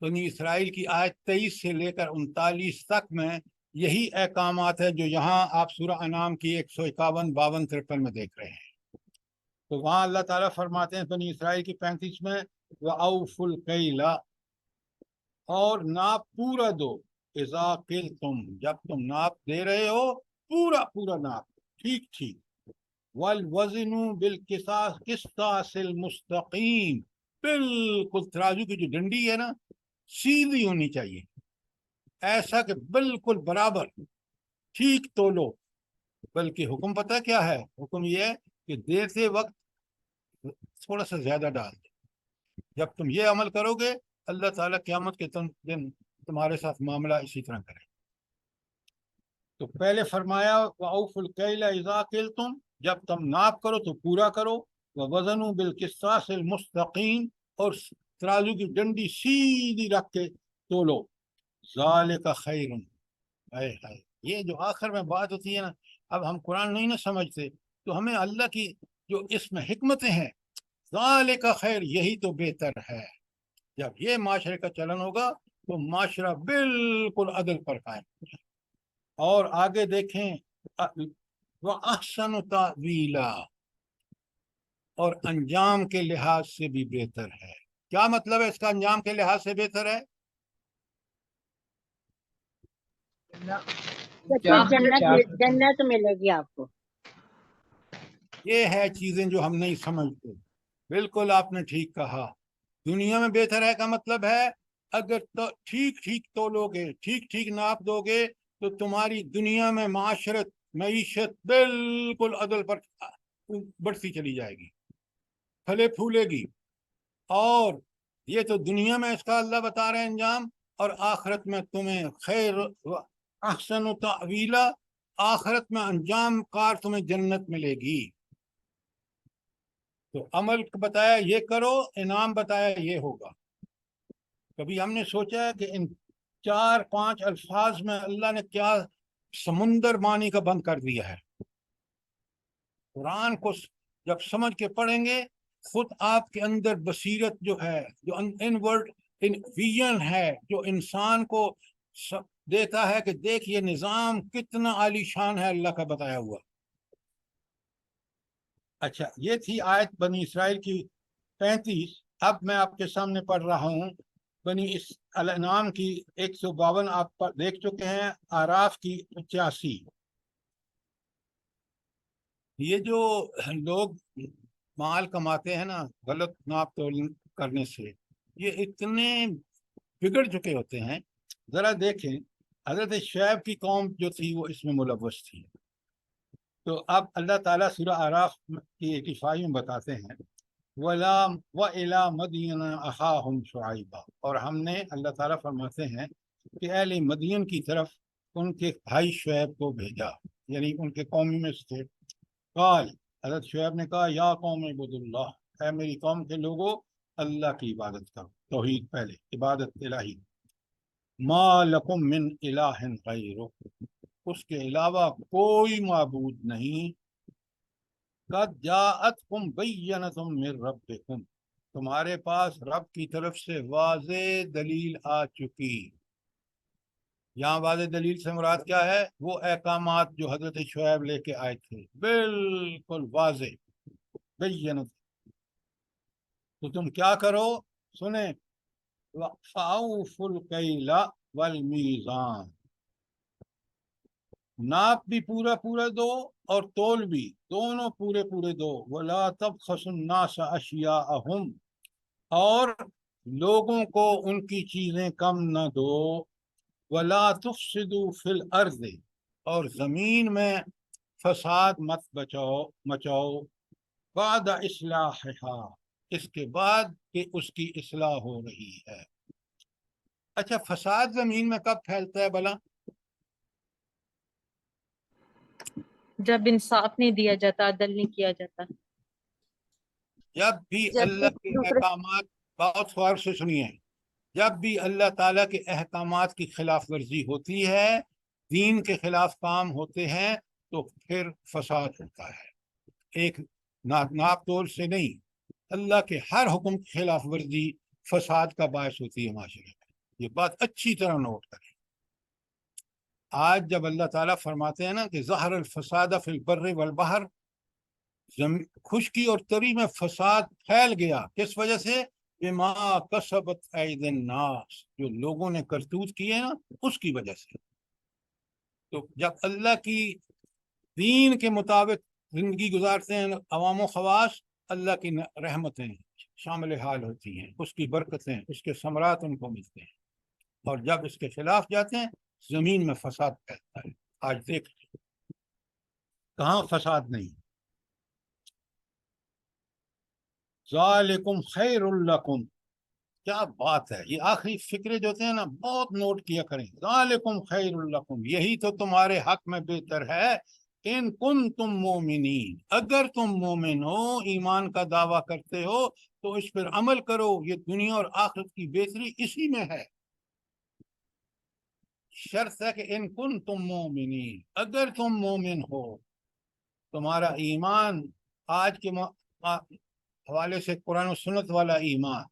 بنی اسرائیل کی آیت 23 سے لے کر 39 تک میں یہی احکامات ہے جو یہاں آپ سورہ انعام کی 151، 52، 53 میں دیکھ رہے ہیں۔ تو وہاں اللہ تعالیٰ فرماتے ہیں بنی اسرائیل کی 35 میں، وَأَوْفُوا الْكَيْلَ، اور ناپ پورا دو، اذا قلتم، جب تم ناپ دے رہے ہو، پورا پورا ناپ، ٹھیک ٹھیک۔ وَالْوَزْنُ بِالْقِسْطَاسِ، قِسْطَاسِ الْمُسْتَقِيمِ، بالکل ترازو کی جو ڈنڈی ہے نا، سیدھی ہونی چاہیے، ایسا کہ بالکل برابر، ٹھیک تولو۔ بلکہ حکم پتہ کیا ہے؟ حکم یہ ہے کہ دیتے وقت تھوڑا سا زیادہ ڈال دے۔ جب تم یہ عمل کرو گے، اللہ تعالیٰ قیامت کے دن تمہارے ساتھ معاملہ اسی طرح کرے۔ تو پہلے فرمایا وَأَوْفُوا الْكَيْلَ إِذَا قِلْتُمْ، جب تم ناپ کرو تو پورا کرو، وَوَزَنُوا بِالْقِسْطَاسِ الْمُسْتَقِيمِ، اور ترازو کی ڈنڈی سیدھی رکھ کے تولو، ذَلِكَ خَيْرٌ۔ ہائے ہائے، یہ جو آخر میں بات ہوتی ہے نا، اب ہم قرآن نہیں نہ سمجھتے، تو ہمیں اللہ کی جو اس میں حکمتیں ہیں، ذَلِكَ خیر، یہی تو بہتر ہے۔ جب یہ معاشرے کا چلن ہوگا تو معاشرہ بالکل عدل پر قائم ہوگا۔ اور آگے دیکھیں، وَأَحْسَنُ تَأْوِيلًا، اور انجام کے لحاظ سے بھی بہتر ہے۔ کیا مطلب ہے اس کا انجام کے لحاظ سے بہتر ہے؟ جنت ملے گی آپ کو۔ یہ ہے چیزیں جو ہم نہیں سمجھتے۔ بالکل آپ نے ٹھیک کہا، دنیا میں بہتر ہے کا مطلب ہے اگر تو ٹھیک ٹھیک تولو گے، ٹھیک ٹھیک ناپ دو گے، تو تمہاری دنیا میں معیشت بالکل عدل پر بڑھتی چلی جائے گی، پھلے پھولے گی، اور یہ تو دنیا میں اس کا اللہ بتا رہے ہیں انجام، اور آخرت میں تمہیں خیر و احسن و تعویلا، آخرت میں انجام کار تمہیں جنت ملے گی۔ تو عمل بتایا یہ کرو، انعام بتایا یہ ہوگا۔ کبھی ہم نے سوچا ہے کہ ان 4-5 الفاظ میں اللہ نے کیا سمندر معنی کا بند کر دیا ہے۔ قرآن کو جب سمجھ کے پڑھیں گے، خود آپ کے اندر بصیرت جو ہے، جو انورڈ ویژن ہے، جو انسان کو دیتا ہے کہ دیکھ یہ نظام کتنا عالی شان ہے اللہ کا بتایا ہوا۔ اچھا، یہ تھی آیت بنی اسرائیل کی 35۔ اب میں آپ کے سامنے پڑھ رہا ہوں بنی الانعام کی 152، آپ دیکھ چکے ہیں، آراف کی 85۔ یہ جو لوگ مال کماتے ہیں نا غلط ناپ تول کرنے سے، یہ اتنے بگڑ چکے ہوتے ہیں۔ ذرا دیکھیں، حضرت شعیب کی قوم جو تھی وہ اس میں ملوث تھی۔ تو اب اللہ تعالیٰ سورہ آراف کی 85 میں بتاتے ہیں، وَإِلَىٰ مَدْيَنَ أَخَاهُمْ شُعَيْبًا، اور ہم نے، اللہ تعالیٰ فرماتے ہیں کہ اہل مدین کی طرف ان کے بھائی شعیب کو بھیجا، یعنی ان کے قوم میں سے تھے۔ قال، حضرت شعیب نے کہا، یا قوم اعبدوا اللہ، اے میری قوم کے لوگوں اللہ کی عبادت کرو، توحید پہلے، عبادت الہی۔ ما لکم من الہ غیرہ، اس کے علاوہ کوئی معبود نہیں۔ قد جاءتکم بینۃ من ربکم، تمہارے پاس رب کی طرف سے واضح دلیل آ چکی۔ یہاں واضح دلیل سے مراد کیا ہے؟ وہ احکامات جو حضرت شعیب لے کے آئے تھے، بالکل واضح بینۃ۔ تو تم کیا کرو؟ سنیں، فَأَوْفُوا الْكَيْلَ وَالْمِيزَانَ، ناپ بھی پورا پورا دو اور تول بھی، دونوں پورے پورے دو۔ وَلَا تَبْخَسُوا النَّاسَ أَشْيَاءَهُمْ، اور لوگوں کو ان کی چیزیں کم نہ دو۔ وَلَا تُفْسِدُوا فِي الْأَرْضِ، اور زمین میں فساد مت مچاؤ۔ بعد اصلاحها، اس کے بعد کہ اس کی اصلاح ہو رہی ہے۔ اچھا، فساد زمین میں کب پھیلتا ہے بھلا؟ جب انصاف نہیں دیا جاتا، عدل نہیں کیا جاتا۔ جب بھی اللہ کے احکامات، بہت غور سے سنیے، جب بھی اللہ تعالیٰ کے احکامات کی خلاف ورزی ہوتی ہے، دین کے خلاف کام ہوتے ہیں، تو پھر فساد ہوتا ہے۔ ایک ناپ تول سے نہیں، اللہ کے ہر حکم کی خلاف ورزی فساد کا باعث ہوتی ہے معاشرے میں۔ یہ بات اچھی طرح نوٹ کریں۔ آج جب اللہ تعالیٰ فرماتے ہیں نا کہ ظہر الفساد فی البر والبحر، خشکی اور تری میں فساد پھیل گیا، کس وجہ سے؟ بما کسبت ایدی الناس، جو لوگوں نے کرتوت کیے نا اس کی وجہ سے۔ تو جب اللہ کی دین کے مطابق زندگی گزارتے ہیں عوام و خواص، اللہ کی رحمتیں شامل حال ہوتی ہیں، اس کی برکتیں، اس کے ثمرات ان کو ملتے ہیں۔ اور جب اس کے خلاف جاتے ہیں، زمین میں فساد پھیلتا ہے۔ آج دیکھ کہاں فساد نہیں۔ ذالکم خیر لکم، کیا بات ہے! یہ آخری فکرے جو ہوتے ہیں نا بہت نوٹ کیا کریں۔ ذالکم خیر لکم، یہی تو تمہارے حق میں بہتر ہے۔ ان کنتم مومنین، اگر تم مومن ہو، ایمان کا دعویٰ کرتے ہو، تو اس پر عمل کرو۔ یہ دنیا اور آخرت کی بہتری اسی میں ہے۔ شرط ہے کہ ان کنتم مومنین، اگر تم مومن ہو، تمہارا ایمان آج کے حوالے سے قرآن و سنت والا ایمان،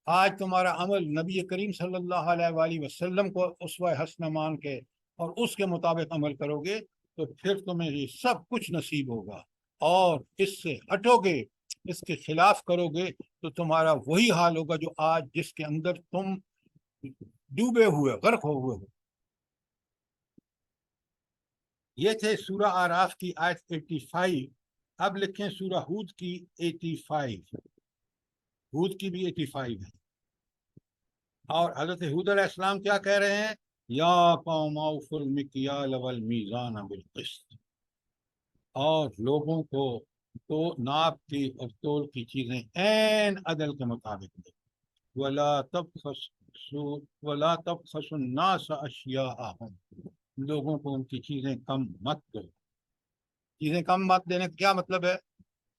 آج تمہارا عمل نبی کریم صلی اللہ علیہ وآلہ وسلم کو اسوہ حسنہ مان کے اور اس کے مطابق عمل کرو گے، تو پھر تمہیں یہ سب کچھ نصیب ہوگا۔ اور اس سے ہٹو گے، اس کے خلاف کرو گے، تو تمہارا وہی حال ہوگا جو آج جس کے اندر تم ڈوبے ہوئے، غرق ہو ہوئے ہو۔ یہ تھے سورہ آراف کی آیت 85۔ اب لکھیں سورہ ہود کی 85۔ ہود کی بھی 85 ہے۔ اور حضرت ہود علیہ السلام کیا کہہ رہے ہیں؟ یا قوم اوفوا المکیال والمیزان بالقسط، اور لوگوں کو تو ناپ کی اور تول کی چیزیں عین عدل کے مطابق دیں۔ ولا تبخسوا الناس اشیاءهم، لوگوں کو ان کی چیزیں کم مت دو۔ چیزیں کم مت دینے کا کیا مطلب ہے؟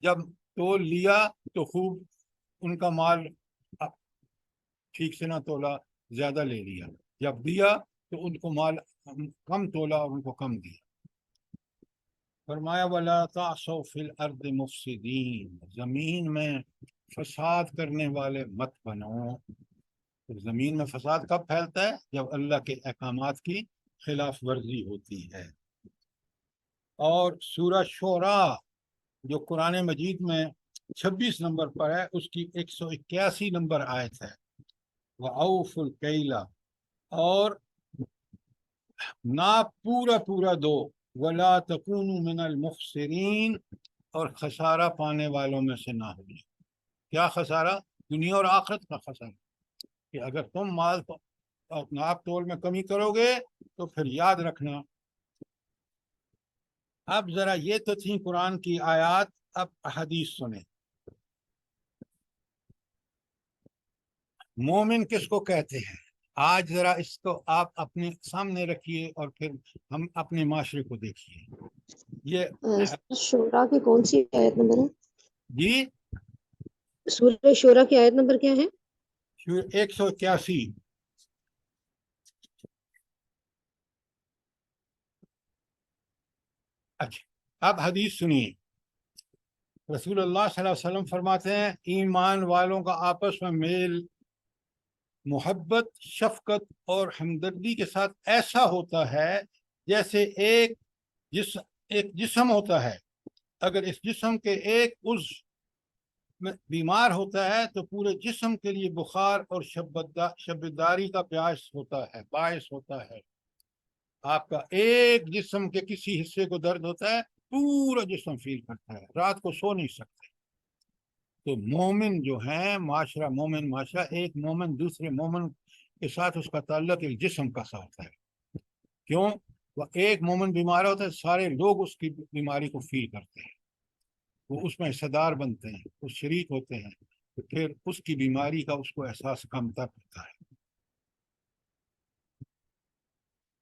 جب تول لیا تو خوب ان کا مال ٹھیک سے نہ تولا، زیادہ لے لیا، جب دیا تو ان کو مال کم تولا اور ان کو کم دیا۔ فرمایا ولا تعثوا فی الارض مفسدین، زمین میں فساد کرنے والے مت بنو۔ تو زمین میں فساد کب پھیلتا ہے؟ جب اللہ کے احکامات کی خلاف ورزی ہوتی ہے۔ اور سورہ شعراء جو قرآن مجید میں 26 نمبر پر ہے، اس کی 181 نمبر آیت ہے، وَأَوْفُوا الْكَيْلَ، اور ناپ پورا پورا دو، وَلَا تَكُونُوا مِنَ الْمُخْسِرِينَ، اور خسارہ پانے والوں میں سے نہ ہوئے۔ کیا خسارہ؟ دنیا اور آخرت کا خسارہ، کہ اگر تم مال اور ناپ تول میں کمی کرو گے تو پھر یاد رکھنا۔ اب ذرا یہ تو تھی قرآن کی آیات، اب احادیث سنیں۔ مومن کس کو کہتے ہیں؟ آج ذرا اس کو آپ اپنے سامنے رکھیے اور پھر ہم اپنے معاشرے کو دیکھیے۔ یہ شورا کی کون سی آیت نمبر ہے؟ جی سورہ شورا کی آیت نمبر کیا ہے؟ 181۔ اچھا اب حدیث سنیے۔ رسول اللہ صلی اللہ علیہ وسلم فرماتے ہیں ایمان والوں کا آپس میں میل محبت، شفقت اور ہمدردی کے ساتھ ایسا ہوتا ہے جیسے ایک جسم ہوتا ہے۔ اگر اس جسم کے ایک عضو میں بیمار ہوتا ہے تو پورے جسم کے لیے بخار اور شبداری کا باعث ہوتا ہے۔ آپ کا ایک جسم کے کسی حصے کو درد ہوتا ہے، پورا جسم فیل کرتا ہے، رات کو سو نہیں سکتے۔ تو مومن جو ہیں، مومن معاشرہ، ایک مومن دوسرے مومن کے ساتھ اس کا تعلق ایک جسم کا ساتھ ہے۔ کیوں؟ وہ ایک مومن بیمار ہوتا ہے، سارے لوگ اس کی بیماری کو فیل کرتے ہیں، وہ اس میں حصہ دار بنتے ہیں، وہ شریک ہوتے ہیں، تو پھر اس کی بیماری کا اس کو احساس کم تر ہوتا ہے۔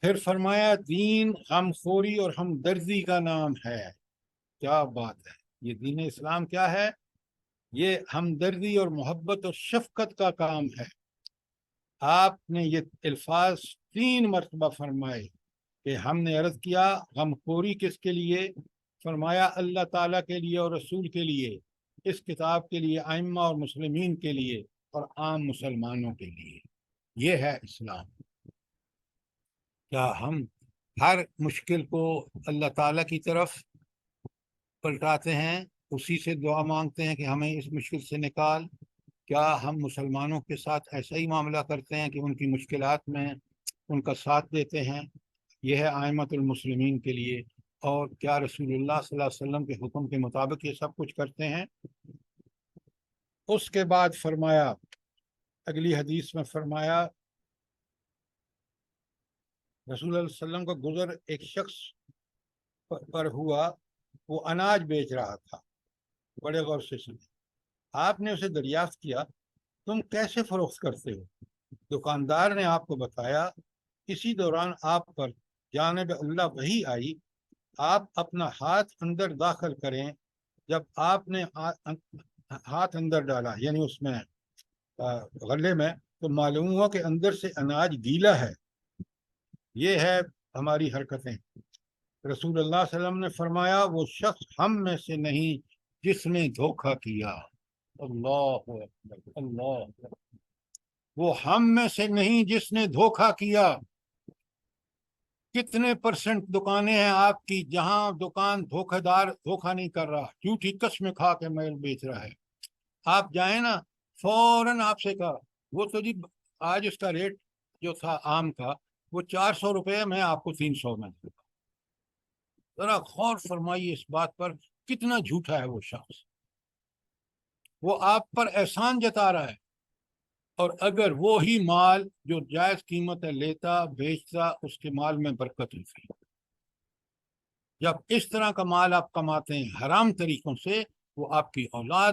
پھر فرمایا دین غمخوری اور ہمدردی کا نام ہے۔ کیا بات ہے! یہ دین اسلام کیا ہے؟ یہ ہمدردی اور محبت اور شفقت کا کام ہے۔ آپ نے یہ الفاظ 3 مرتبہ فرمائے کہ ہم نے عرض کیا غمخوری کس کے لیے؟ فرمایا اللہ تعالیٰ کے لیے اور رسول کے لیے، اس کتاب کے لیے، ائمہ اور مسلمین کے لیے، اور عام مسلمانوں کے لیے۔ یہ ہے اسلام۔ کیا ہم ہر مشکل کو اللہ تعالیٰ کی طرف پلٹاتے ہیں، اسی سے دعا مانگتے ہیں کہ ہمیں اس مشکل سے نکال؟ کیا ہم مسلمانوں کے ساتھ ایسا ہی معاملہ کرتے ہیں کہ ان کی مشکلات میں ان کا ساتھ دیتے ہیں؟ یہ ہے ائمۃ المسلمین کے لیے۔ اور کیا رسول اللہ صلی اللہ علیہ وسلم کے حکم کے مطابق یہ سب کچھ کرتے ہیں؟ اس کے بعد فرمایا، اگلی حدیث میں فرمایا، رسول اللہ صلی اللہ علیہ وسلم کا گزر ایک شخص پر ہوا، وہ اناج بیچ رہا تھا، بڑے غور سے سنیں۔ آپ نے اسے دریافت کیا تم کیسے فروخت کرتے ہو؟ دکاندار نے آپ کو بتایا۔ اسی دوران آپ پر جانب اللہ وحی آئی، آپ اپنا ہاتھ اندر داخل کریں۔ جب آپ نے ہاتھ اندر ڈالا، یعنی اس میں غلے میں، تو معلوم ہوا کہ اندر سے اناج گیلا ہے۔ یہ ہے ہماری حرکتیں۔ رسول اللہ صلی اللہ علیہ وسلم نے فرمایا وہ شخص ہم میں سے نہیں جس نے دھوکہ کیا۔ اللہ اکبر، اللہ اکبر۔ وہ ہم میں سے نہیں جس نے دھوکہ کیا۔ کتنے % دکانیں ہیں آپ کی جہاں دکان دھوکہ دار دھوکہ نہیں کر رہا، جھوٹی قسمیں کھا کے میل بیچ رہا ہے؟ آپ جائیں نا، فوراً آپ سے کہا وہ تو جی آج اس کا ریٹ جو تھا آم کا وہ 400 روپے، میں آپ کو 300 میں دوں گا۔ ذرا غور فرمائیے اس بات پر، کتنا جھوٹا ہے وہ شخص۔ وہ آپ پر احسان جتا رہا ہے، اور اگر وہی مال جو جائز قیمت ہے لیتا بیچتا، اس کے مال میں برکت ہوتی۔ جب اس طرح کا مال آپ کماتے ہیں حرام طریقوں سے، وہ آپ کی اولاد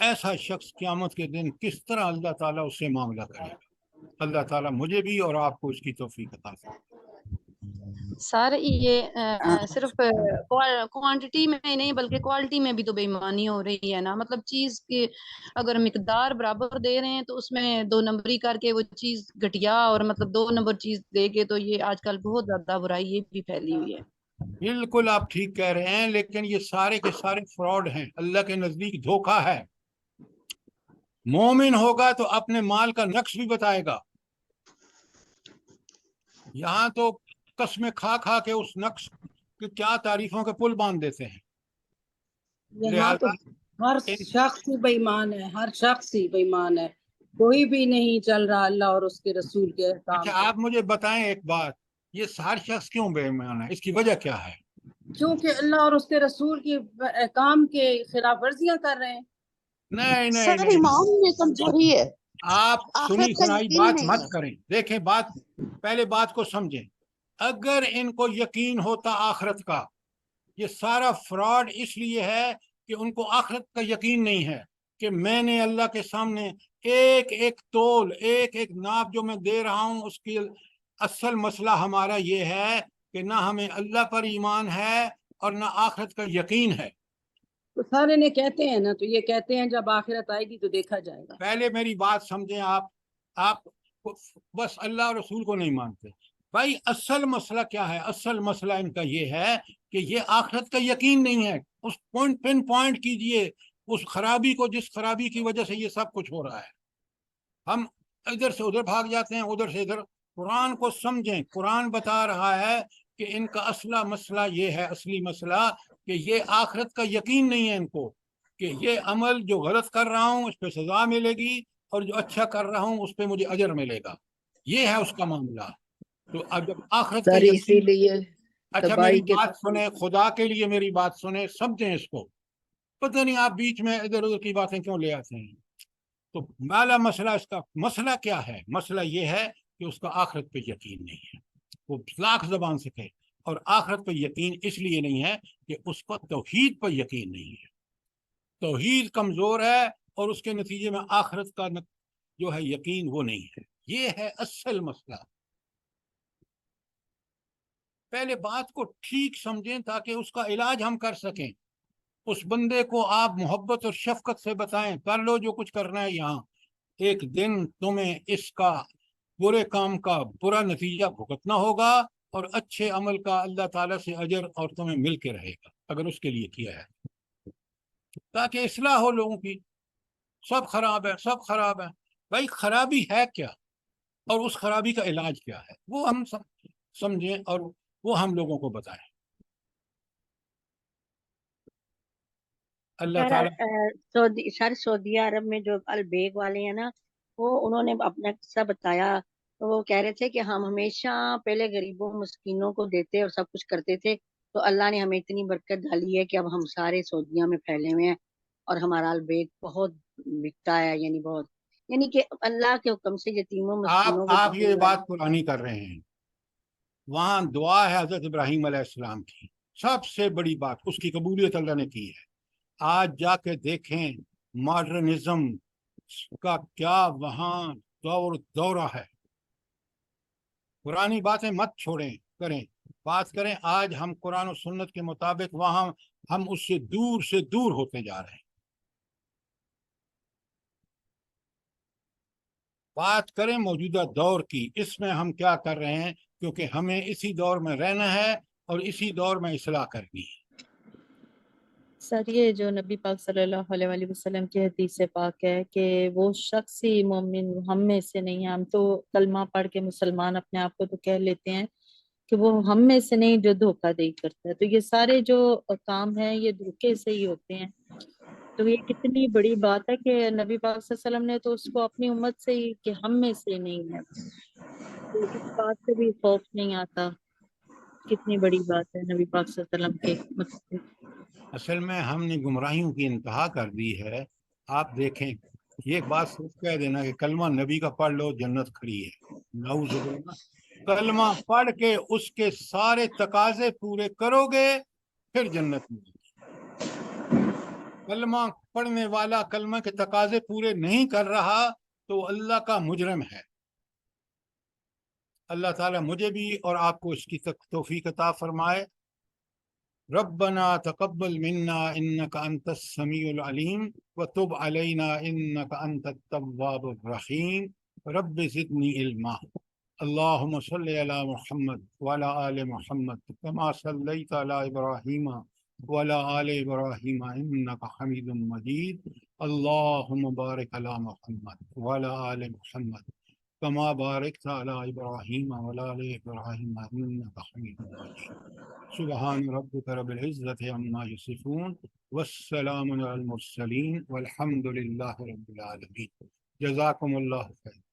ایسا شخص قیامت کے دن کس طرح اللہ تعالیٰ اس سے معاملہ کرے گا. اللہ تعالیٰ مجھے بھی اور آپ کو اس کی توفیق عطا فرمائے. سر یہ صرف کوانٹٹی میں نہیں بلکہ کوالٹی میں بھی تو بے ایمانی ہو رہی ہے نا. مطلب چیز کی اگر مقدار برابر دے رہے ہیں تو اس میں 2 نمبری کر کے وہ چیز گھٹیا اور مطلب 2 نمبر چیز دے کے تو یہ آج کل بہت زیادہ برائی یہ بھی پھیلی ہوئی ہے. بالکل آپ ٹھیک کہہ رہے ہیں، لیکن یہ سارے کے سارے فراڈ ہیں، اللہ کے نزدیک دھوکہ ہے. مومن ہوگا تو اپنے مال کا نقص بھی بتائے گا. یہاں تو قسمیں کھا کھا کے اس نقص کی کیا تعریفوں کے پل باندھ دیتے ہیں. یہاں تو ہر شخص ہی بے ایمان ہے، ہر شخص ہی بے ایمان ہے، کوئی بھی نہیں چل رہا اللہ اور اس کے رسول کے احکام اچھا پہ. آپ مجھے بتائیں ایک بات، یہ ہر شخص کیوں بے ایمان ہے؟ اس کی وجہ کیا ہے؟ کیونکہ اللہ اور اس کے رسول کی احکام کے خلاف ورزیاں کر رہے ہیں. نہیں نہیں سر نہیں، ایمان میں کمزوری ہے، آپ سنی آخرت کا سنائی یقین بات نہیں مت ہے. کریں. دیکھیں بات، پہلے بات کو سمجھیں. اگر ان کو یقین ہوتا آخرت کا، یہ سارا فراڈ اس لیے ہے کہ ان کو آخرت کا یقین نہیں ہے کہ میں نے اللہ کے سامنے ایک ایک تول، ایک ایک ناپ جو میں دے رہا ہوں، اس کی اصل مسئلہ ہمارا یہ ہے کہ نہ ہمیں اللہ پر ایمان ہے اور نہ آخرت کا یقین ہے. تو سارے نے کہتے ہیں نا، تو یہ کہتے ہیں جب آخرت آئے گی تو دیکھا جائے گا. پہلے میری بات سمجھیں. آپ بس اللہ اور رسول کو نہیں مانتے. بھائی اصل مسئلہ کیا ہے؟ اصل مسئلہ ان کا یہ ہے کہ یہ آخرت کا یقین نہیں ہے. اس پن پوائنٹ کیجئے اس خرابی کو، جس خرابی کی وجہ سے یہ سب کچھ ہو رہا ہے. ہم ادھر سے ادھر بھاگ جاتے ہیں، ادھر سے ادھر. قرآن کو سمجھیں. قرآن بتا رہا ہے کہ ان کا اصلہ مسئلہ یہ ہے، اصلی مسئلہ کہ یہ آخرت کا یقین نہیں ہے ان کو، کہ یہ عمل جو غلط کر رہا ہوں اس پہ سزا ملے گی اور جو اچھا کر رہا ہوں اس پہ مجھے اجر ملے گا. یہ ہے اس کا معاملہ. تو اب جب آخرت کا سر اسی یقین، لیے اچھا تباہی میری کے بات سنیں، خدا کے لیے میری بات سنیں، سمجھیں اس کو. پتہ نہیں آپ بیچ میں ادھر ادھر کی باتیں کیوں لے آتے ہیں. تو پہلا مسئلہ، اس کا مسئلہ کیا ہے؟ مسئلہ یہ ہے کہ اس کا آخرت پہ یقین نہیں ہے. وہ لاکھ زبان سے کہے، اور آخرت پہ یقین اس لیے نہیں ہے کہ اس کو توحید پر یقین نہیں ہے. توحید کمزور ہے اور اس کے نتیجے میں آخرت کا جو ہے یقین وہ نہیں ہے. یہ ہے اصل مسئلہ. پہلے بات کو ٹھیک سمجھیں تاکہ اس کا علاج ہم کر سکیں. اس بندے کو آپ محبت اور شفقت سے بتائیں، کر لو جو کچھ کرنا ہے یہاں، ایک دن تمہیں اس کا برے کام کا برا نتیجہ بھگتنا ہوگا اور اچھے عمل کا اللہ تعالیٰ سے اجر اور تمہیں مل کے رہے گا اگر اس کے لیے کیا ہے، تاکہ اصلاح ہو لوگوں کی. سب خراب ہے، سب خراب ہے. بھائی خرابی ہے کیا اور اس خرابی کا علاج کیا ہے وہ ہم سمجھیں اور وہ ہم لوگوں کو بتائیں. اللہ تعالیٰ سعودی عرب میں جو البیگ والے ہیں نا، وہ انہوں نے اپنا قصہ بتایا. تو وہ کہہ رہے تھے کہ ہم ہمیشہ پہلے غریبوں مسکینوں کو دیتے اور سب کچھ کرتے تھے، تو اللہ نے ہمیں اتنی برکت ڈالی ہے کہ اب ہم سارے سعودیہ میں پھیلے ہوئے ہیں اور ہمارا البیگ بہت بکتا ہے. یعنی بہت، یعنی کہ اللہ کے حکم سے یتیموں مسکینوں کو آپ یہ بات پرانی کر رہے ہیں. وہاں دعا ہے حضرت ابراہیم علیہ السلام کی، سب سے بڑی بات اس کی قبولیت اللہ نے کی ہے. آج جا کے دیکھیں ماڈرنزم کا کیا وہاں دورہ ہے. پرانی باتیں مت چھوڑیں، کریں بات کریں. آج ہم قرآن و سنت کے مطابق وہاں ہم اس سے دور ہوتے جا رہے ہیں. بات کریں موجودہ دور کی، اس میں ہم کیا کر رہے ہیں، کیونکہ ہمیں اسی دور میں رہنا ہے اور اسی دور میں اصلاح کرنی ہے. سر یہ جو نبی پاک صلی اللہ علیہ وآلہ وسلم کی حدیث پاک ہے کہ وہ شخص ہی مومن ہم میں سے نہیں ہے. ہم تو کلمہ پڑھ کے مسلمان اپنے آپ کو تو کہہ لیتے ہیں کہ وہ ہم میں سے نہیں جو دھوکہ دہی کرتا ہے. تو یہ سارے جو کام ہیں یہ دھوکے سے ہی ہوتے ہیں. تو یہ کتنی بڑی بات ہے کہ نبی پاک صلی اللہ علیہ وسلم نے تو اس کو اپنی امت سے ہی کہ ہم میں سے نہیں ہے، تو اس بات سے بھی خوف نہیں آتا. کتنی بڑی بات ہے نبی پاک صلی اللہ علیہ وسلم کے متعلق. اصل میں ہم نے گمراہیوں کی انتہا کر دی ہے. آپ دیکھیں، یہ ایک بات صرف کہہ دینا کہ کلمہ نبی کا پڑھ لو جنت کھڑی ہے. نعوذ باللہ. کلمہ پڑھ کے اس کے سارے تقاضے پورے کرو گے پھر جنت ملے گی. کلمہ پڑھنے والا کلمہ کے تقاضے پورے نہیں کر رہا تو اللہ کا مجرم ہے۔ اللہ تعالیٰ مجھے بھی اور آپ کو اس کی توفیق عطا فرمائے۔ ربنا تقبل منا انك انت السميع العليم وتب علينا انك انت التواب الرحيم رب زدني علما۔ اللهم صل على محمد وعلى آل محمد كما صليت على إبراهيم وعلى آل إبراهيم إنك حميد مجيد۔ اللهم بارك على محمد وعلى آل محمد كما باركت على إبراهيم وعلى آل إبراهيم إنك حميد مجيد۔ سبحان ربك رب العزة عما يصفون والسلام على المرسلين والحمد لله رب العالمين۔ جزاكم الله خير۔